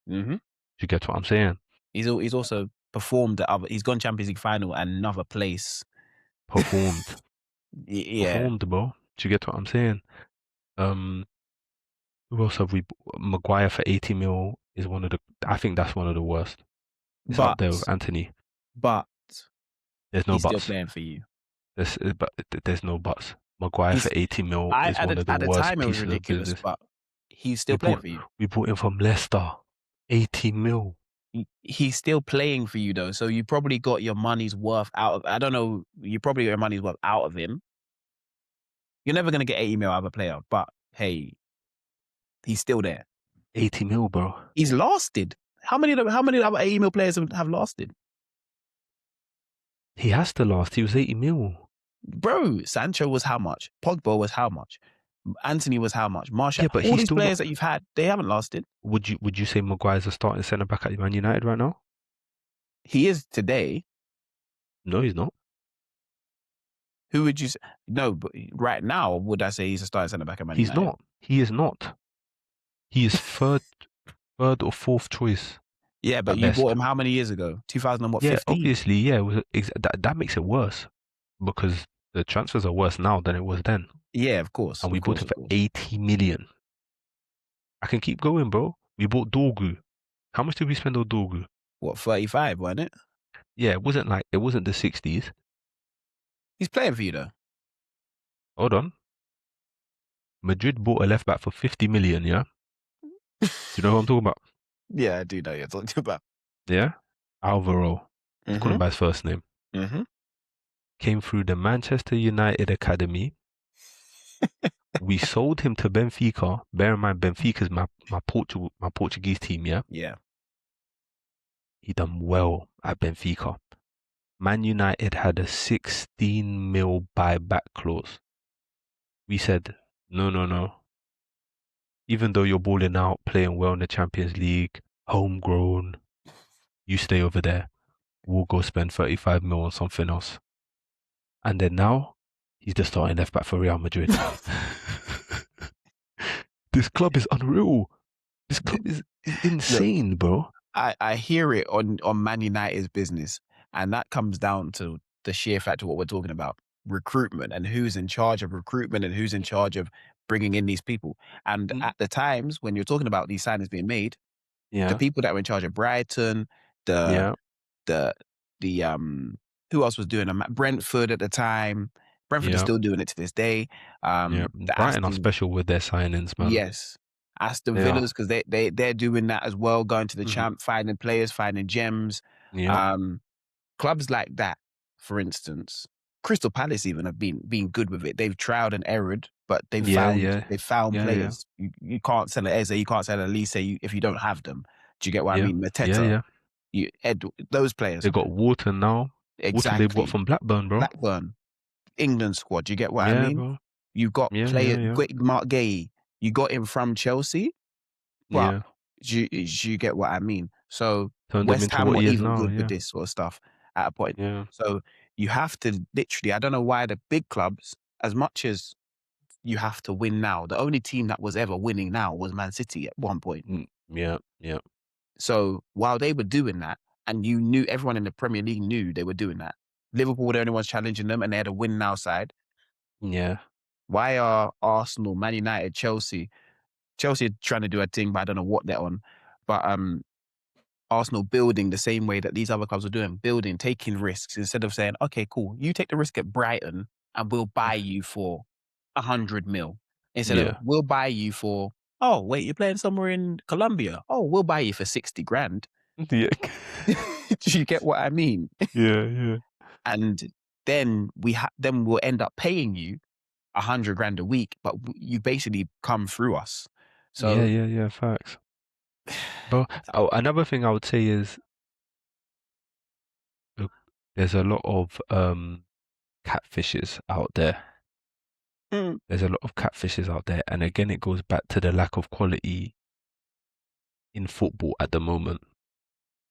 Mm-hmm. Do you get what I'm saying? He's also performed at other. He's gone Champions League final and another place. Performed. Yeah. Performed, bro. Do you get what I'm saying? Who else have we? Maguire for 80 mil is I think that's one of the worst. It's up there with Anthony. But there's no he's buts. still playing for you. There's no buts. Maguire for 80 mil is one of the worst time it was pieces ridiculous, of business. but he's still playing for you. We bought him from Leicester. 80 mil. He's still playing for you, though. So you probably got your money's worth out of. I don't know. You probably got your money's worth out of him. You're never gonna get 80 mil out of a player, but hey, he's still there. 80 mil, bro. He's lasted. How many other 80 mil players have lasted? He has to last. He was 80 mil. Bro, Sancho was how much? Pogba was how much? Anthony was how much? Martial. Yeah, but all these players that you've had, they haven't lasted. Would you say Maguire's a starting centre back at Man United right now? He is today. No, he's not. Who would you say? No, but right now, would I say he's a starting centre back at Man United? He's not. He is not. He is third or fourth choice. Yeah, but you bought him how many years ago? 2015? Yeah, obviously, yeah. That makes it worse because the transfers are worse now than it was then. Yeah, of course. And we bought him for 80 million. I can keep going, bro. We bought Dorgu. How much did we spend on Dorgu? What, 35, wasn't it? Yeah, it wasn't the 60s. He's playing for you, though. Hold on. Madrid bought a left back for 50 million, yeah? Do you know what I'm talking about? Yeah, I do know what you're talking about. Yeah? Alvaro. Let's call him by his first name. Mm-hmm. Came through the Manchester United Academy. We sold him to Benfica. Bear in mind, Benfica's my Portuguese team, yeah? Yeah. He done well at Benfica. Man United had a 16 mil buyback clause. We said, no. Even though you're balling out, playing well in the Champions League, homegrown, you stay over there. We'll go spend 35 mil on something else. And then now, he's the starting left back for Real Madrid. This club is unreal. This club is insane, Look, bro. I hear it on Man United's business, and that comes down to the sheer fact of what we're talking about. Recruitment and who's in charge of recruitment and who's in charge of bringing in these people. And at the times when you're talking about these signings being made, the people that were in charge of Brighton, who else was doing them? Brentford at the time. Brentford is still doing it to this day. Brighton are special with their signings, man. Yes. Aston Villas, because they're doing that as well, going to the champ, finding players, finding gems. Yeah. Clubs like that, for instance, Crystal Palace even have been good with it. They've trialed and errored, but they found players. You can't sell an Eze, you can't sell an Elise if you don't have them. Do you get what I mean? Mateta, those players. They got Wharton now. Wharton they bought from Blackburn, bro. Blackburn, England squad. Do you get what I Yeah, mean? bro. You got Mark Gay. You got him from Chelsea, but do you get what I mean? So turned West Ham were even now, good with this sort of stuff at a point. Yeah. So you have to literally, I don't know why the big clubs, as much as you have to win now, the only team that was ever winning now was Man City at one point. Yeah. So while they were doing that, and you knew, everyone in the Premier League knew they were doing that, Liverpool were the only ones challenging them, and they had a win now side. Yeah. Why are Arsenal, Man United, Chelsea are trying to do a thing, but I don't know what they're on. But Arsenal building the same way that these other clubs are doing, building, taking risks, instead of saying, okay, cool, you take the risk at Brighton and we'll buy you for 100 mil. Instead of, we'll buy you for, oh, wait, you're playing somewhere in Colombia. Oh, we'll buy you for 60 grand. Yeah. Do you get what I mean? Yeah. And then we'll end up paying you 100 grand a week, but you basically come through us. So yeah, facts. But another thing I would say is, look, there's a lot of catfishes out there. There's a lot of catfishes out there, and again, it goes back to the lack of quality in football at the moment.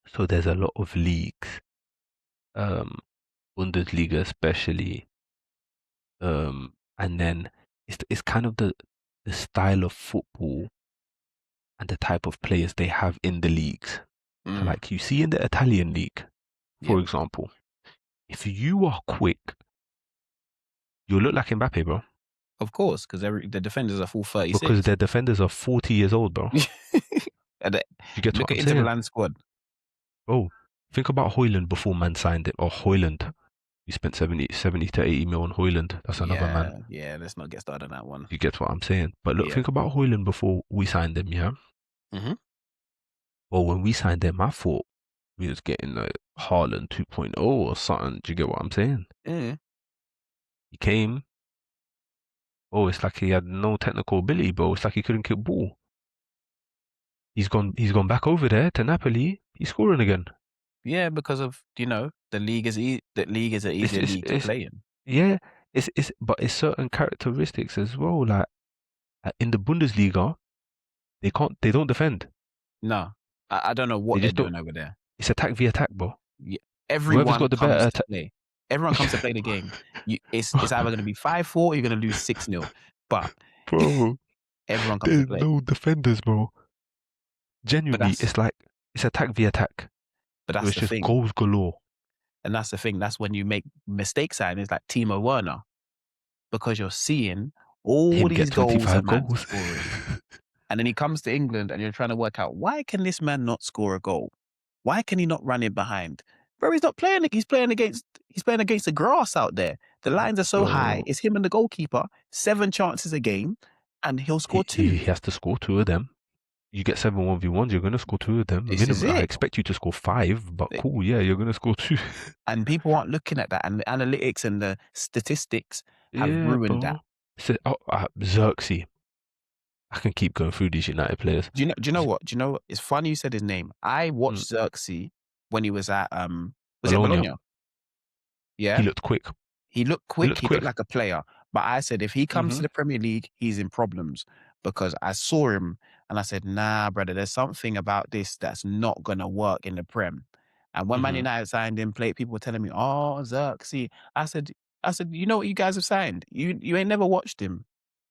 So there's a lot of leagues, Bundesliga especially, and then it's kind of the style of football and the type of players they have in the leagues. So like you see in the Italian league, for example, if you are quick, you look like Mbappe, bro. Of course, because the defenders are full 36. Because their defenders are 40 years old, bro. You get what I'm saying? Look at Interland squad. Oh, think about Højlund before man signed it, or Højlund. You spent 70 to 80 mil on Højlund. That's another man. Yeah, let's not get started on that one. You get what I'm saying? But look, think about Højlund before we signed him, yeah? Well, when we signed him, I thought we was getting like Haaland 2.0 or something. Do you get what I'm saying? He came. Oh, it's like he had no technical ability, bro. It's like he couldn't kick ball. He's gone back over there to Napoli. He's scoring again. Yeah, because of, the league is an easier league to play in. Yeah, but it's certain characteristics as well. Like in the Bundesliga, they don't defend. No, I don't know what they're doing over there. It's attack via attack, bro. Yeah, everyone comes to play. Everyone comes to play the game. It's either going to be 5-4 or you're going to lose 6-0. But bro, everyone comes to play. There's no defenders, bro. Genuinely, it's attack via attack. But that's the thing. Goals galore. And that's the thing. That's when you make mistake signings like Timo Werner, because you're seeing all these goals a man scoring. And then he comes to England and you're trying to work out, why can this man not score a goal? Why can he not run in behind? Bro, he's not playing. He's playing against the grass out there. The lines are so high. It's him and the goalkeeper. 7 chances a game, and he'll score 2. He has to score 2 of them. You get 7 1v1s, you're going to score 2 of them. Minimum, I expect you to score 5, but cool, yeah, you're going to score 2. And people aren't looking at that, and the analytics and the statistics have ruined that. So, Xerxes. I can keep going through these United players. Do you know what? It's funny you said his name. I watched Xerxes when he was at Bologna. Yeah, he looked quick. He looked like a player. But I said, if he comes to the Premier League, he's in problems, because I saw him and I said, nah, brother, there's something about this that's not gonna work in the Prem. And when Man United signed him, people were telling me, oh, Xerxes. I said, you know what you guys have signed? You ain't never watched him.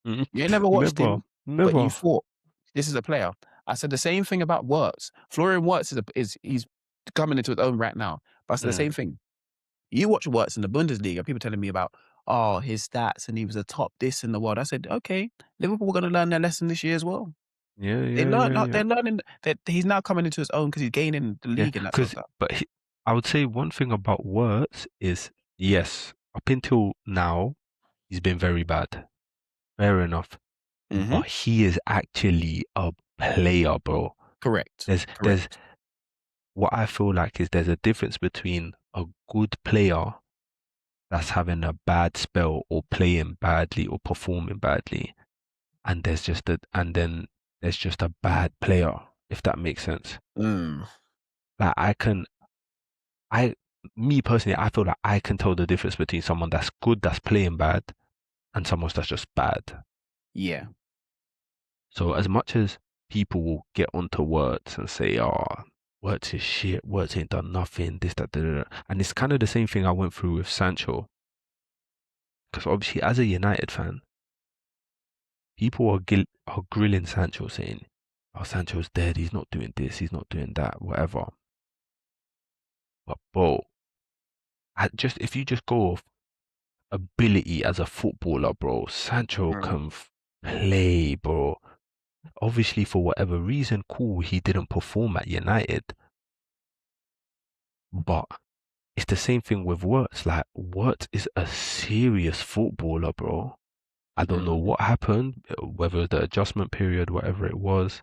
You ain't never watched him. Never. But you thought this is a player. I said the same thing about Wirtz. Florian Wirtz he's coming into his own right now. But I said the same thing. You watch Wirtz in the Bundesliga, people telling me about, oh, his stats and he was a top this in the world. I said, okay, Liverpool are going to learn their lesson this year as well. Yeah. They're learning that he's now coming into his own because he's gaining the league and that sort of stuff. But I would say one thing about Wirtz is, yes, up until now, he's been very bad. Fair enough. But he is actually a player, bro. Correct. There's what I feel like is there's a difference between a good player that's having a bad spell or playing badly or performing badly, and then there's just a bad player, if that makes sense. Mm, Like I me personally, I feel like I can tell the difference between someone that's good, that's playing bad, and someone that's just bad. yeah. So as much as people will get onto words and say, "Oh, words is shit, words ain't done nothing," this, that, da, da, da. And it's kind of the same thing I went through with Sancho. Because obviously, as a United fan, people are grilling Sancho, saying, "Oh, Sancho's dead. He's not doing this. He's not doing that. Whatever." But bro, if you just go off ability as a footballer, bro, Sancho Mm, can play, bro. Obviously, for whatever reason, cool, he didn't perform at United, but it's the same thing with Wirtz. Like, Wirtz is a serious footballer, bro. I don't know mm, what happened, whether the adjustment period, whatever it was.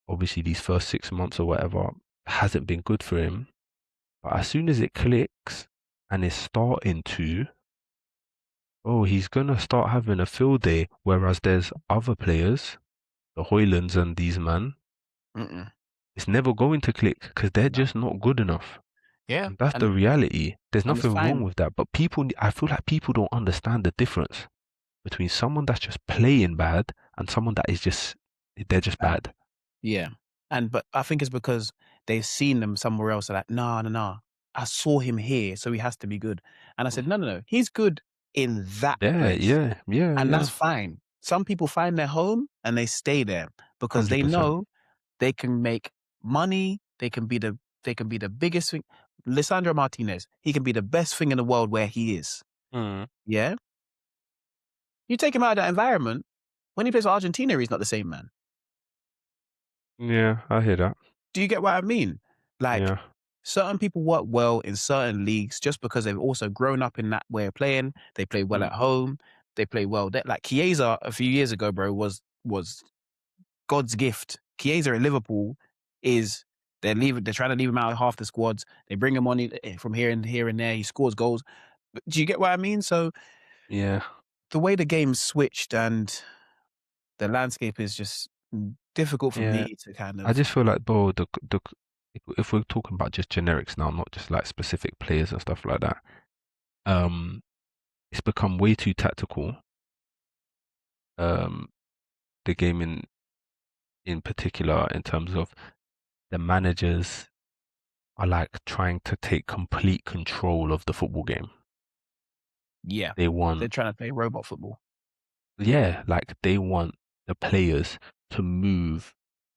Obviously, these first 6 months or whatever hasn't been good for him. But as soon as it clicks and is starting to, oh, he's gonna start having a field day. Whereas there's other players, the Hoylands and these man, mm-mm. it's never going to click because they're No. just not good enough. Yeah, And that's the reality. There's and it's nothing wrong fine. with that. But I feel like people don't understand the difference between someone that's just playing bad and someone that is they're just Bad. bad. Yeah. But I think it's because they've seen them somewhere else. They're like, nah, nah, nah. I saw him here, so he has to be good. And I said, no, no, no. He's good in that Yeah, place. yeah, yeah, And yeah. that's fine. Some people find their home and they stay there because they 100%. know they can make money. They can be the biggest thing. Lisandro Martinez, he can be the best thing in the world where he is. Mm. Yeah. You take him out of that environment, when he plays for Argentina, he's not the same man. Yeah, I hear that. Do you get what I mean? Like, Yeah. certain people work well in certain leagues just because they've also grown up in that way of playing. They play well Mm. at home. They play well there. Like Chiesa a few years ago, bro, was God's gift. Chiesa at Liverpool is they're trying to leave him out of half the squads. They bring him on from here and there. He scores goals. But do you get what I mean? So Yeah. the way the game's switched and the landscape is just difficult for Yeah. me to kind I of. just feel like, bro, if we're talking about just generics now, not just like specific players and stuff like that, um, it's become way too tactical. Um, the game in particular, in terms of the managers are like trying to take complete control of the football game. Yeah, They they're want, trying to play robot football. yeah, like they want the players to move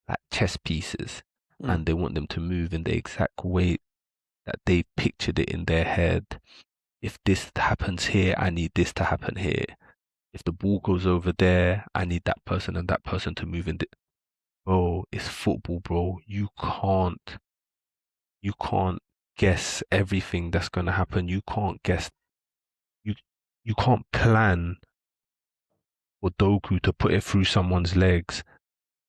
like chess pieces, Mm. and they want them to move in the exact way that they pictured it in their head. If this happens here, I need this to happen here. If the ball goes over there, I need that person and that person to move in. Bro, it's football, bro. You can't guess everything that's gonna happen. You you can't plan for Doku to put it through someone's legs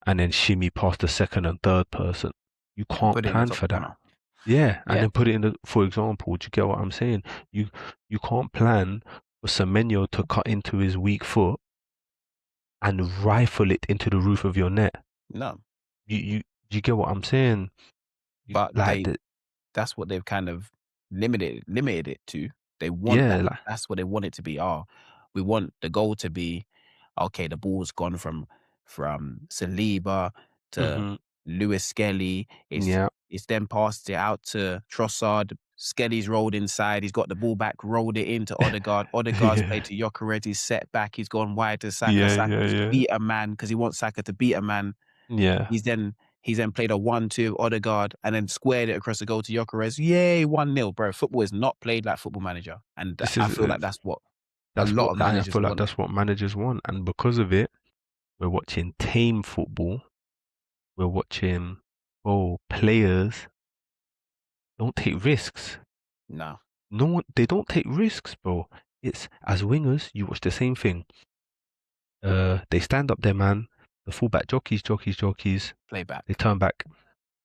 and then shimmy past the second and third person. You And can't put it in the plan top for that. corner. Yeah, and Yeah, then put it in for example, do you get what I'm saying? You you can't plan for Semenyo to cut into his weak foot and rifle it into the roof of your net. no, Do you get what I'm saying? but Like the, that's what they've kind of limited it to. They want yeah, that. like That's what they want it to be. Oh, we want the goal to be okay. The ball's gone from Saliba to hmm Lewis Skelly. yeah, It's then passed it out to Trossard. Skelly's rolled inside. He's got the ball back, rolled it into Odegaard. Odegaard's played yeah, to Gyökeres. He's set back. He's gone wide to Saka. yeah, yeah, Saka's yeah, beat a man because he wants Saka to beat a man. yeah. He's then played a 1-2 Odegaard and then squared it across the goal to Gyökeres. Yay, 1-0, bro. Football is not played like Football Manager. And This I is feel like that's what a that's lot what of I managers feel like want. that's what managers want, and because of it, we're watching tame football. We're watching players don't take risks. No. No one, they don't take risks, bro. It's as wingers, you watch the same thing. They stand up there, man. The fullback jockeys. Play They back. turn back,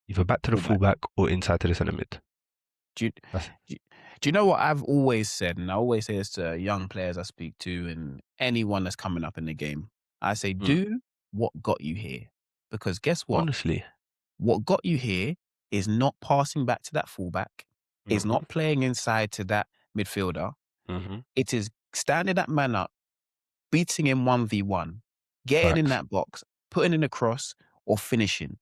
either back to the Full back. fullback or inside to the centre mid. Do you, That's Do you know what I've always said? And I always say this to young players I speak to and anyone that's coming up in the game. I say, do what got you here. Because guess what? Honestly. What got you here is not passing back to that fullback, is Mm-hmm. not playing inside to that midfielder. Mm-hmm. It is standing that man up, beating him 1v1, getting in Facts. that box, putting in a cross, or finishing,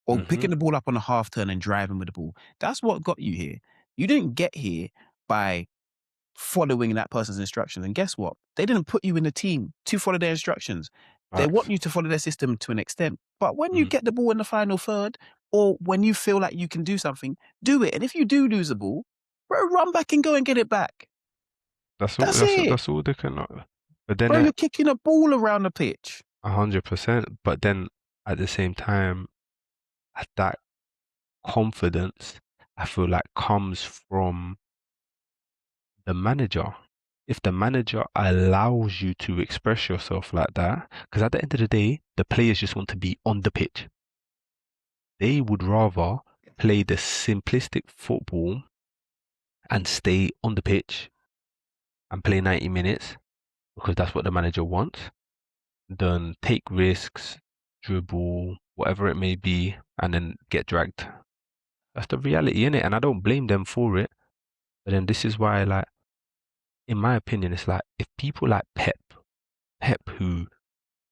or Mm-hmm. picking the ball up on a half turn and driving with the ball. That's what got you here. You didn't get here by following that person's instructions. And guess what? They didn't put you in the team to follow their instructions. They want Facts. you to follow their system to an extent. But when you Mm. get the ball in the final third, or when you feel like you can do something, do it. And if you do lose the ball, bro, run back and go and get it back. That's all. That's it. That's all they can. But then, Bro, you're kicking a ball around the pitch. 100%. But then, at the same time, that confidence, I feel like comes from the manager. If the manager allows you to express yourself like that, because at the end of the day, the players just want to be on the pitch. They would rather play the simplistic football and stay on the pitch and play 90 minutes because that's what the manager wants, than take risks, dribble, whatever it may be, and then get dragged. That's the reality, innit? And I don't blame them for it. But then this is why, like, in my opinion, it's like if people like Pep, who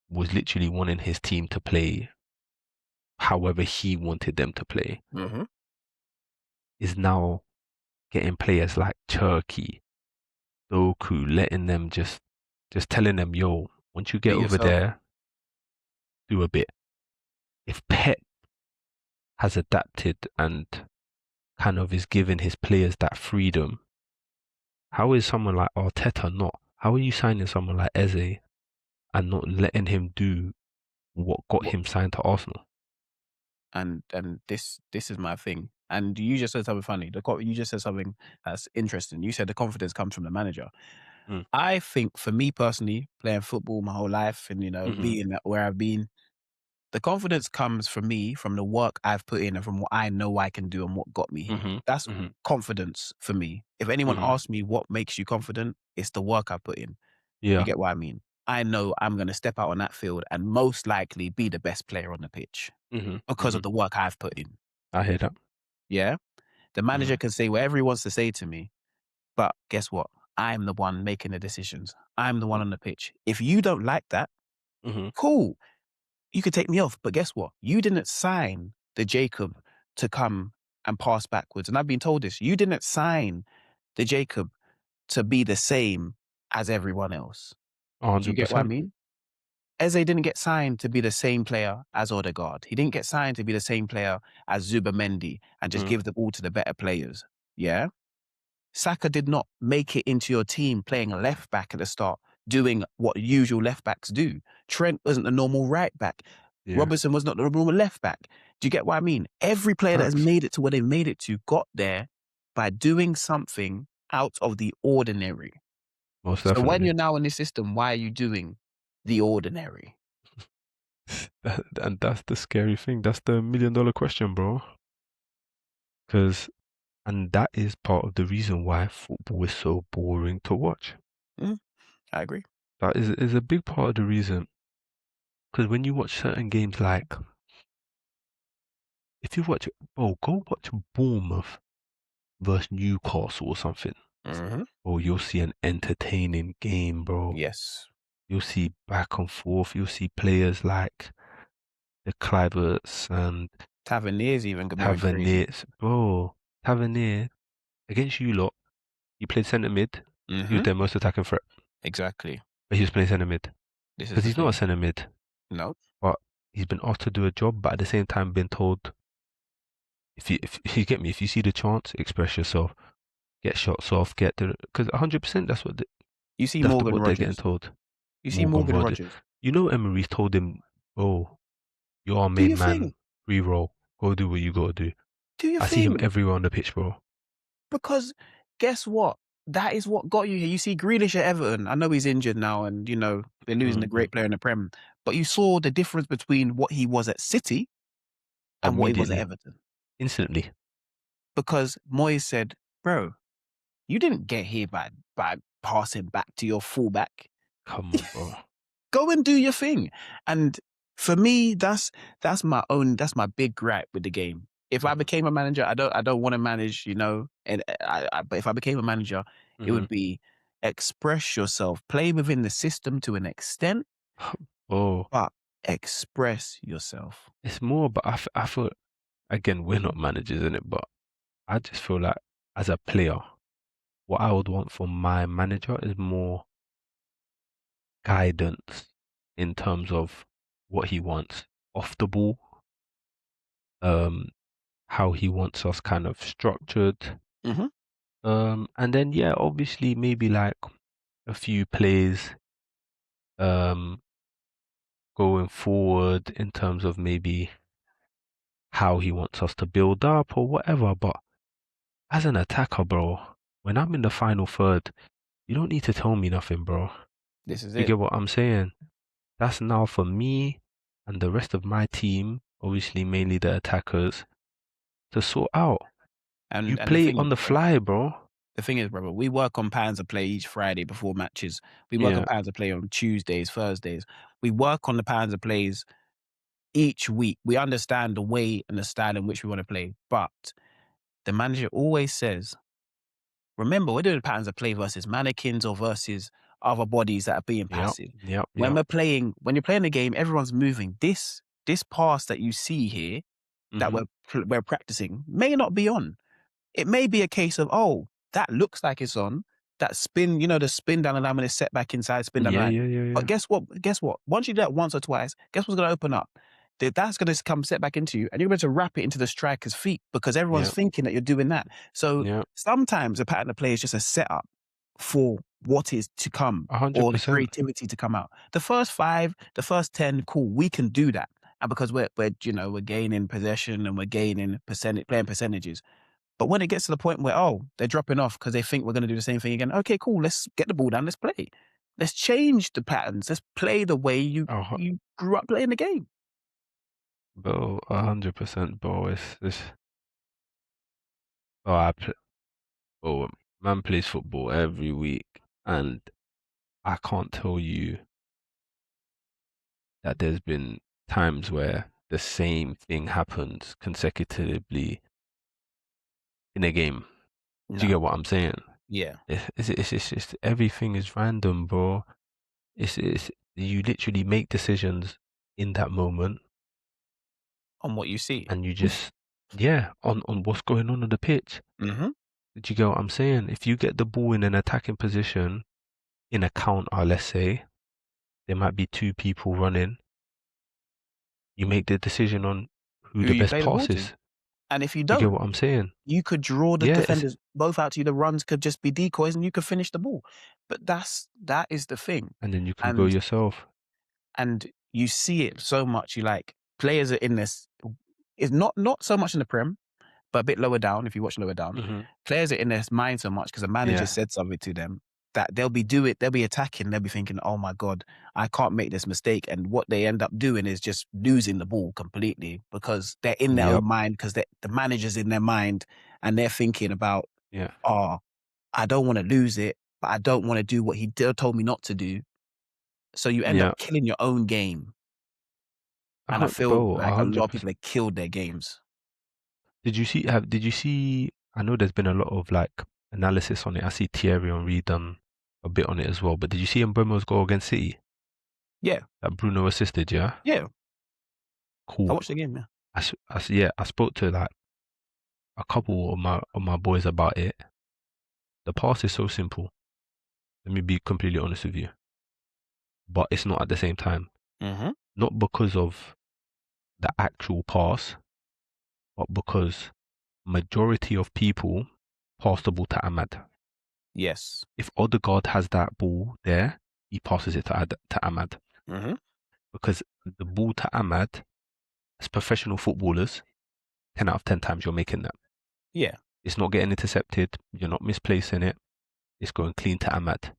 was literally wanting his team to play however he wanted them to play, is now getting players like Turkey, Doku, letting them just telling them, yo, once you get Be over yourself. there, do a bit. If Pep has adapted and kind of is giving his players that freedom, how is someone like Arteta not? How are you signing someone like Eze and not letting him do what got him signed to Arsenal? And this is my thing. And you just said something funny. You just said something that's interesting. You said the confidence comes from the manager. Mm. I think for me personally, playing football my whole life and, being where I've been, the confidence comes from me, from the work I've put in and from what I know I can do and what got me here. That's confidence for me. If anyone asks me what makes you confident, it's the work I put in. Yeah. You get what I mean? I know I'm going to step out on that field and most likely be the best player on the pitch because of the work I've put in. I hear that. Yeah? The manager can say whatever he wants to say to me, but guess what? I'm the one making the decisions. I'm the one on the pitch. If you don't like that, cool. You could take me off. But guess what? You didn't sign the Jacob to come and pass backwards. And I've been told this. You didn't sign the Jacob to be the same as everyone else. Do you get what I 100%. mean? Eze didn't get signed to be the same player as Odegaard. He didn't get signed to be the same player as Zubamendi and just give the ball to the better players. Yeah? Saka did not make it into your team playing a left back at the start, doing what usual left backs do. Trent wasn't the normal right back. Yeah. Robertson was not the normal left back. Do you get what I mean? Every player that has made it to where they've made it to got there by doing something out of the ordinary. Most So definitely. when you're now in this system, why are you doing the ordinary? And that's the scary thing. That's the $1 million question, bro. And that is part of the reason why football is so boring to watch. I agree. That is a big part of the reason. Because when you watch certain games, like if you watch, go watch Bournemouth versus Newcastle or something. Oh, you'll see an entertaining game, bro. Yes. You'll see back and forth. You'll see players like the Cliverts and Tavernier's even going crazy. Tavernier. Bro, Tavernier, against you lot, he played centre mid. He was their most attacking threat. Exactly. But he was playing centre mid. Because he's not a centre mid. No. But he's been asked to do a job, but at the same time been told, if you get me, if you see the chance, express yourself. Get shots off, because 100% that's what you see that's Morgan what Rogers. they're getting told. You see Morgan Rogers. You know Emery's told him, oh, you're our main man, free roll, go do what you gotta do. I see him everywhere on the pitch, bro. Because guess what? That is what got you here. You see Grealish at Everton. I know he's injured now and, they're losing a great player in the Prem. But you saw the difference between what he was at City and what he was at Everton. Instantly. Because Moyes said, bro, You didn't get here by passing back to your fullback. Come on, bro. Go and do your thing. And for me, that's my big gripe with the game. If I became a manager, I don't want to manage, and but if I became a manager, it would be express yourself, play within the system to an extent, Oh, but express yourself. it's more, but I feel, again, we're not managers in it, but I just feel like as a player, what I would want from my manager is more guidance in terms of what he wants off the ball, how he wants us kind of structured. Mm-hmm. And then yeah, obviously maybe like a few plays going forward in terms of maybe how he wants us to build up or whatever. But as an attacker, bro, when I'm in the final third, you don't need to tell me nothing, bro. This is You it. get what I'm saying? That's now for me and the rest of my team, obviously mainly the attackers, to sort out. You And the play thing on is, the fly, bro. the thing is, brother, we work on plans of play each Friday before matches. We work on Yeah. plans of play on Tuesdays, Thursdays. We work on the plans of plays each week. We understand the way and the style in which we want to play. But the manager always says, remember, we're doing patterns of play versus mannequins or versus other bodies that are being passive. Yep. When you're playing the game, everyone's moving. This pass that you see here that we're practicing may not be on. It may be a case of, oh, that looks like it's on. That spin, the spin down the line when it's set back inside, spin down the line. Yeah. But guess what? Once you do that once or twice, guess what's going to open up? That's going to come set back into you, and you're going to wrap it into the striker's feet because everyone's thinking that you're doing that. So sometimes a pattern of play is just a setup for what is to come or the 100%. creativity to come out. The first 5, the first 10, cool, we can do that. And because we're gaining possession and we're gaining playing percentages. But when it gets to the point where, they're dropping off because they think we're going to do the same thing again. Okay, cool. Let's get the ball down. Let's play. Let's change the patterns. Let's play the way you grew up playing the game. Bro, 100%, bro. Oh, man plays football every week, and I can't tell you that there's been times where the same thing happens consecutively in a game. Do you get what I'm saying? Yeah. It's just everything is random, bro. It's you literally make decisions in that moment On what you see. and you just on what's going on the pitch. Mm-hmm. Do you get what I'm saying? If you get the ball in an attacking position in a counter, let's say, there might be 2 people running. You make the decision on who the you best play the ball pass to. is. And if you Do you don't, get what I'm saying? you could draw the Yeah, defenders both out to you. The runs could just be decoys and you could finish the ball. But that is the thing. and then you can go yourself. And you see it so much. You like players are in this. It's not so much in the Prem, but a bit lower down. If you watch lower down, players are in their mind so much because the manager said something to them that they'll be attacking. They'll be thinking, "Oh my God, I can't make this mistake." And what they end up doing is just losing the ball completely because they're in their own mind because the manager's in their mind and they're thinking about, "Oh, I don't want to lose it, but I don't want to do what he told me not to do." So you end up killing your own game. And I feel like a lot of people have killed their games. Did you see, I know there's been a lot of like analysis on it. I see Thierry Henry done a bit on it as well. But did you see Mbeumo's goal against City? Yeah. That Bruno assisted, yeah? Yeah. Cool. I watched the game, I spoke to like a couple of my boys about it. The pass is so simple. Let me be completely honest with you. But it's not at the same time. Mm-hmm. Not because of the actual pass, but because majority of people pass the ball to Ahmad. Yes. If Odegaard has that ball there, he passes it to Ahmad. Mm-hmm. Because the ball to Ahmad, as professional footballers, 10 out of 10 times you're making that. Yeah. It's not getting intercepted. You're not misplacing it. It's going clean to Ahmad.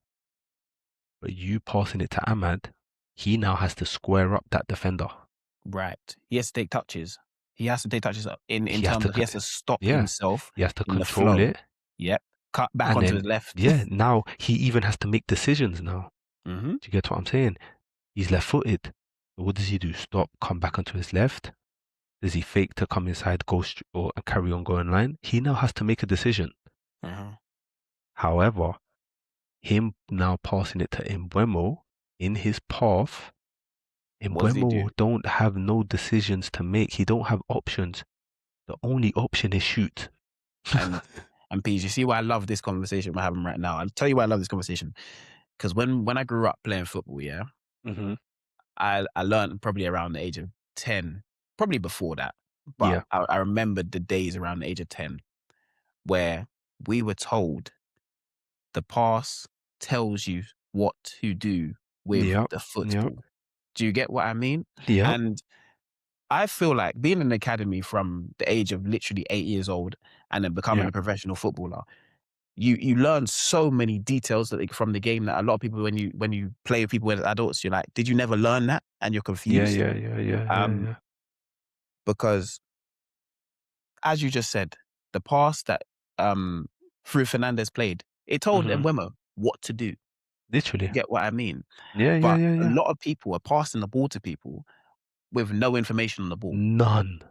But you passing it to Ahmad, he now has to square up that defender. Right. He has to take touches. He has to take touches in terms of he has to stop himself. He has to in control the flow. it. Yep. cut back And onto his then, left. yeah, now he even has to make decisions now. Mm-hmm. Do you get what I'm saying? He's left-footed. What does he do? Stop, come back onto his left? Does he fake to come inside, or carry on going line? He now has to make a decision. Uh-huh. However, him now passing it to Mbeumo in his path, What does he do? Mbeumo don't have no decisions to make. He don't have options. The only option is shoot. And Peez, you see why I love this conversation we're having right now. I'll tell you why I love this conversation. Because when I grew up playing football, yeah, Mm-hmm. I learned probably around the age of 10, probably before that. But Yeah. I remembered the days around the age of 10 where we were told the pass tells you what to do with Yep. the Yep. football. Do you get what I mean? Yep. And I feel like being in an academy from the age of literally 8 years old and then becoming Yeah. a professional footballer, you learn so many details from the game that a lot of people, when you play with people as adults, you're like, did you never learn that? And you're Yeah. confused. Yeah. Yeah. Yeah. Yeah. Because as you just said, the pass that Fru Fernandez played, it told Mm-hmm. Mbeumo what to do. Literally. You get what I mean? Yeah. Yeah. But Yeah. a Yeah. lot of people are passing the ball to people with no information on the ball. None.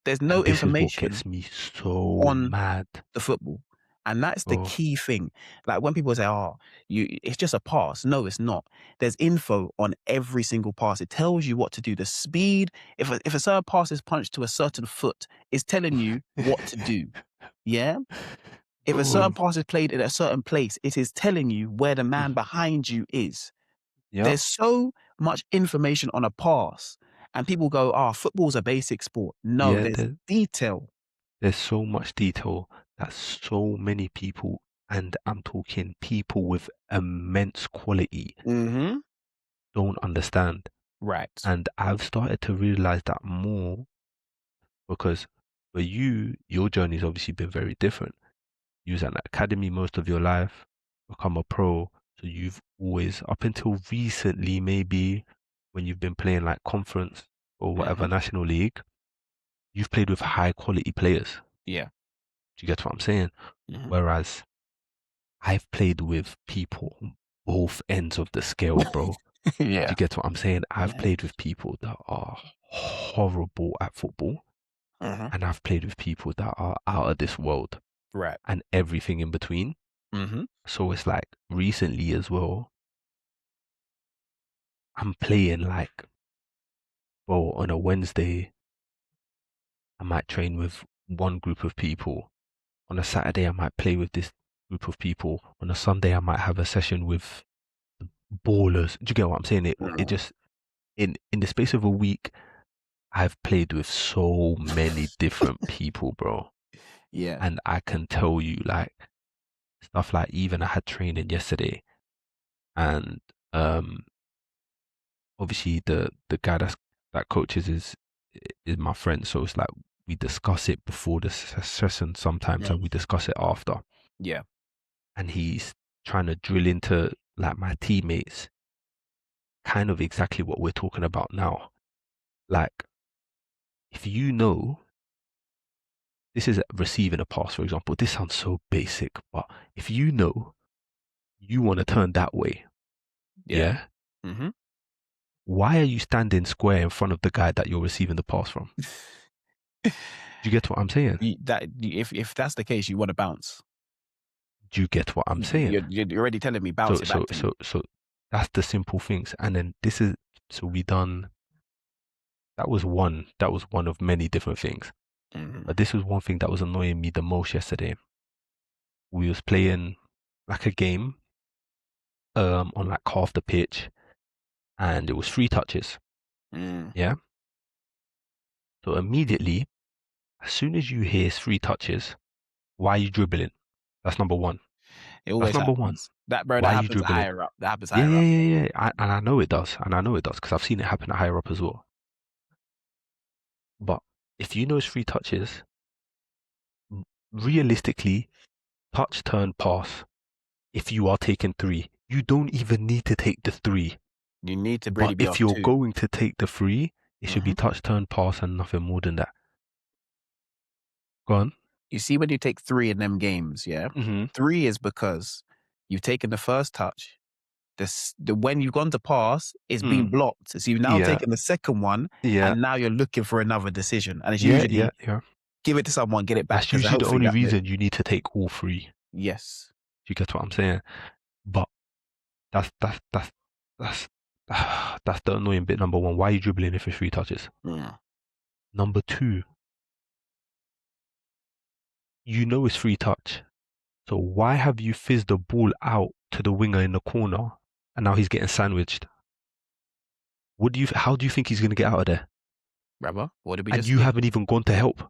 There's no And this is what information gets me so on mad. the football. And that's the Bro. key thing. Like when people say, oh, it's just a pass. No, it's not. There's info on every single pass. It tells you what to do. The speed, if a certain pass is punched to a certain foot, it's telling you what to do. Yeah? If a certain Bro. pass is played in a certain place, it is telling you where the man behind you is. Yep. There's so much information on a pass. And people go, oh, football's a basic sport. No, Yeah, there's detail. there's so much detail that so many people, and I'm talking people with immense quality, Mm-hmm. don't understand. Right. And I've started to realize that more because for you, your journey's obviously been very different. You was at an academy most of your life, become a pro. So you've always, up until recently, maybe when you've been playing like conference or whatever Mm-hmm. national league, you've played with high quality players. Yeah. Do you get what I'm saying? Mm-hmm. Whereas I've played with people on both ends of the scale, bro. Do Yeah. you get what I'm saying? I've Yeah. played with people that are horrible at football, Mm-hmm. and I've played with people that are out of this world Right. and everything in between. Mm-hmm. So it's like recently as well, I'm playing like, bro, on a Wednesday, I might train with one group of people. On a Saturday, I might play with this group of people. On a Sunday, I might have a session with ballers. Do you get what I'm saying? It Mm-hmm. just in the space of a week, I've played with so many different people, bro. Yeah. And I can tell you like stuff like even I had training yesterday and obviously the guy that coaches is my friend, so it's like we discuss it before the session sometimes and we discuss it after. Yeah. And he's trying to drill into like my teammates kind of exactly what we're talking about now. Like if you know this is receiving a pass, for example, this sounds so basic, but if you know you want to turn that way, Yeah. yeah, Mm-hmm. why are you standing square in front of the guy that you're receiving the pass from? Do you get what I'm saying? If that's the case, you want to bounce. Do you get what I'm saying? You're already telling me So bounce it back so to me. so so that's the simple things. And then this is so we done that was one of many different things. Mm-hmm. But this was one thing that was annoying me the most yesterday. We was playing like a game on like half the pitch and it was 3 touches. Mm. Yeah. So immediately, as soon as you hear 3 touches, why are you dribbling? That's number one. It That's always number one. happens. That bro, Why that are you happens dribbling? higher up. That happens Yeah, higher yeah, up. yeah, yeah. And I know it does. And I know it does because I've seen it happen at higher up as well. But if you know it's 3 touches, realistically, touch, turn, pass. If you are taking three, you don't even need to take the three. You need to But really be if off you're two. going to take the three, it should be Mm-hmm. touch, turn, pass, and nothing more than that. Go on. you see when you take 3 in them games, yeah? Mm-hmm. 3 is because you've taken the first touch. When you've gone to pass, it's been blocked. So you've now Yeah. taken the second one, Yeah. and now you're looking for another decision. And it's Yeah. usually Yeah. give it to someone, get it back, That's because usually the hopefully only that. reason you need to take all three. Yes. You get what I'm saying? But that's that's that's the annoying bit. Number one, why are you dribbling if it's 3 touches? Mm. Number two, you know it's 3 touch. So why have you fizzed the ball out to the winger in the corner and now he's getting sandwiched? How do you think he's gonna get out of there? Brother, what did we And just you see? haven't even gone to help.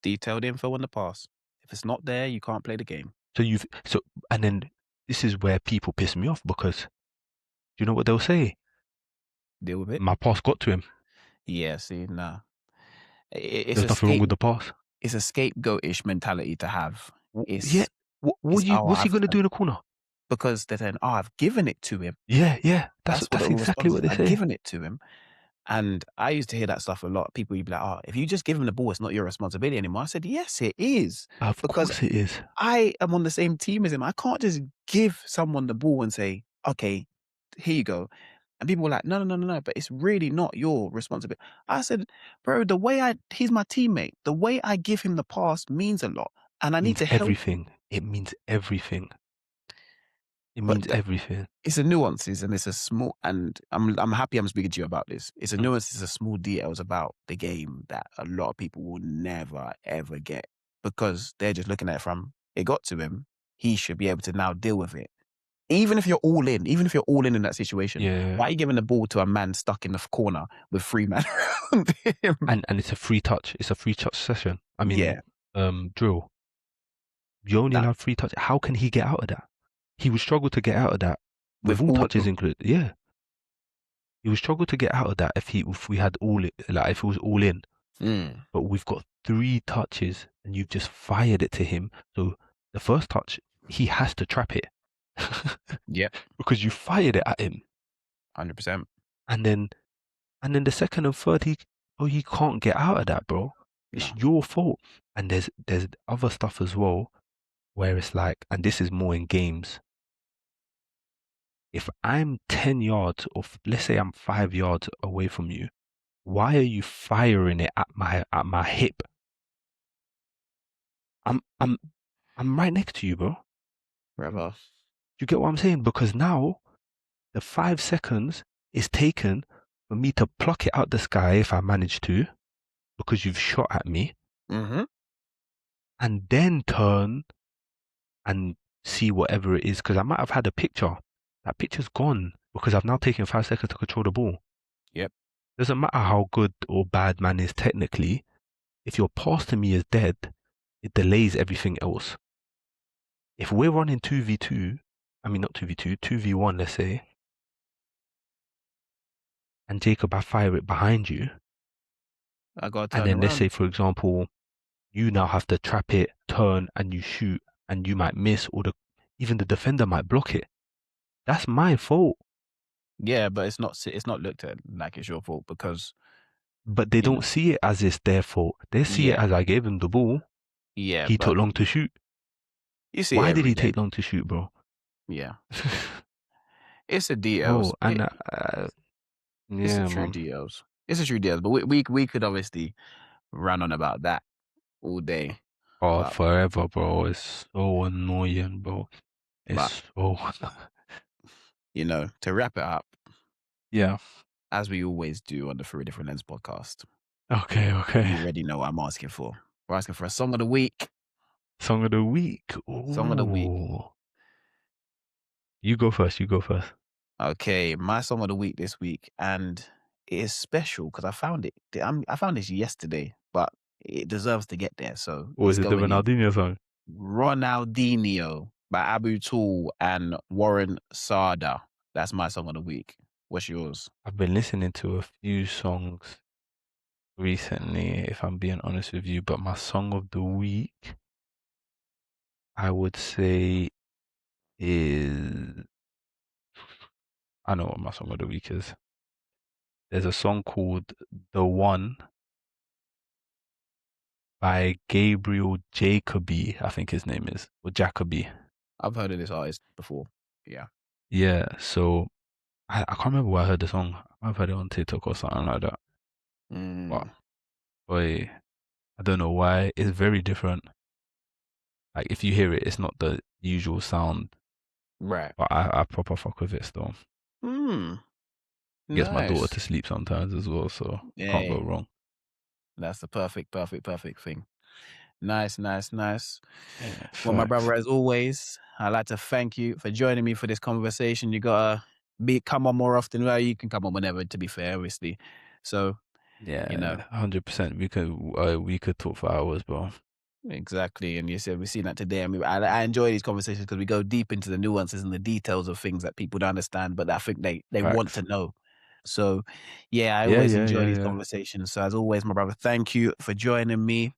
Detailed info on the pass. If it's not there, you can't play the game. And then this is where people piss me off because you know what they'll say? Deal with it. My pass got to him. Yeah, see, nah. It's There's nothing wrong with the pass. it's a scapegoatish mentality to have. Yeah. It's What's he gonna do in the corner? because they're saying, "Oh, I've given it to him." Yeah. That's what That's the exactly response what is. they I've say. given it to him. And I used to hear that stuff a lot. People would be like, "Oh, if you just give him the ball, it's not your responsibility anymore." I said, "Yes, it is." Of Because course it is. I am on the same team as him. I can't just give someone the ball and say, "Okay, here you go." And people were like, "No, but it's really not your responsibility." I said, "Bro, he's my teammate. The way I give him the pass means a lot, and I It need means to help him." everything. It means everything. It But means everything. it's a nuances, and it's a small, and I'm happy I'm speaking to you about this. It's a Mm. nuance, it's a small details about the game that a lot of people will never ever get because they're just looking at it from it got to him. He should be able to now deal with it. Even if you're all in, even if you're all in that situation, Yeah. why are you giving the ball to a man stuck in the corner with 3 men around him? And it's a free touch. It's a free touch session. I mean, Yeah, drill. You only that allow 3 touches. How can he get out of that? He would struggle to get out of that with with all all touches included. Yeah. He would struggle to get out of that if we had if it was all in. mm, But we've got 3 touches and you've just fired it to him. So the first touch, he has to trap it. yep, Because you fired it at him. 100%. And then the second and third, he can't get out of that, bro. No, It's your fault. And there's other stuff as well where it's like, and this is more in games. If I'm 10 yards, or let's say I'm 5 yards away from you, why are you firing it at my hip? I'm right next to you, bro. brother. You get what I'm saying? Because now the 5 seconds is taken for me to pluck it out the sky if I manage to, because you've shot at me, Mm-hmm. and then turn and see whatever it is, because I might have had a picture. That picture's gone because I've now taken 5 seconds to control the ball. Yep. Doesn't matter how good or bad man is technically, if your pass to me is dead, it delays everything else. If we're running 2v2, I mean not 2v2, 2v1 let's say, and Jacob, I fire it behind you, I gotta and turn then let's say around. for example, you now have to trap it, turn, and you shoot, and you might miss, or even the defender might block it. That's my fault. Yeah, but it's not looked at like it's your fault because But they you don't know. see it as it's their fault. They see it Yeah, as I gave him the ball. yeah, He but took long to shoot. you see it Why did every he day. take long to shoot, bro? Yeah, it's a details. Bro, and It's a yeah, true man. details. It's a true details. But we could obviously run on about that all day. Oh, But forever, bro. It's so annoying, bro. but It's so. to wrap it up, Yeah. as we always do on the Three Different Lens podcast, Okay. you already know what I'm asking for. We're asking for a song of the week. Song of the week. Song of the week. Ooh. You go first. You go first. Okay, my song of the week this week, and it is special because I found it. I found this yesterday, but it deserves to get there, so Or it's is it the going in. Ronaldinho song? Ronaldinho by Abu Tool and Warren Sada. That's my song of the week. What's yours? I've been listening to a few songs recently, if I'm being honest with you, but my song of the week, I would say, is. I know what my song of the week is. There's a song called The One by Gabriel Jacoby, I think his name is, or Jacoby. I've heard of this artist before. Yeah. Yeah, so I can't remember where I heard the song. I've heard it on TikTok or something like that. But Mm, boy, I don't know why. It's very different. Like if you hear it, it's not the usual sound. right. But I proper fuck with it still. Gets my daughter Nice. to sleep sometimes as well, so can't go Hey, wrong. that's the perfect thing. Nice, nice, nice. Yeah, Well, my facts. brother, as always, I'd like to thank you for joining me for this conversation. You gotta come on more often. Well, you can come on whenever, to be fair, obviously. So, you know, Yeah, 100%. We could talk for hours, bro. exactly. And you said we've seen that today. I mean, I enjoy these conversations because we go deep into the nuances and the details of things that people don't understand, but I think they want to Facts. know. So, yeah, I Yeah, always yeah, enjoy yeah, these yeah. conversations. So, as always, my brother, thank you for joining me.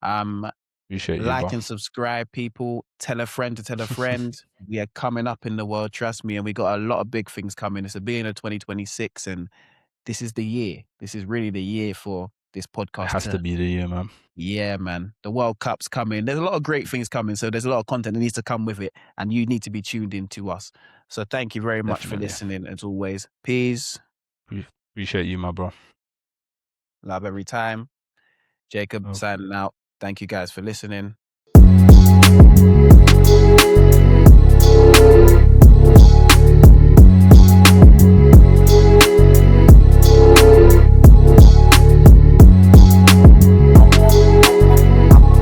Um, Appreciate you, like bro. and subscribe, people. Tell a friend to tell a friend. We are coming up in the world, trust me, and we got a lot of big things coming. It's the beginning of 2026, and this is the year. This is really the year for this It podcast has to to, be the year, man. yeah, man. The World Cup's coming. There's a lot of great things coming, so there's a lot of content that needs to come with it, and you need to be tuned in to us. So thank you very much for Definitely. listening, as always. Peace. Appreciate you, my bro. Love every time. Jacob Oh. signing out. Thank you guys for listening.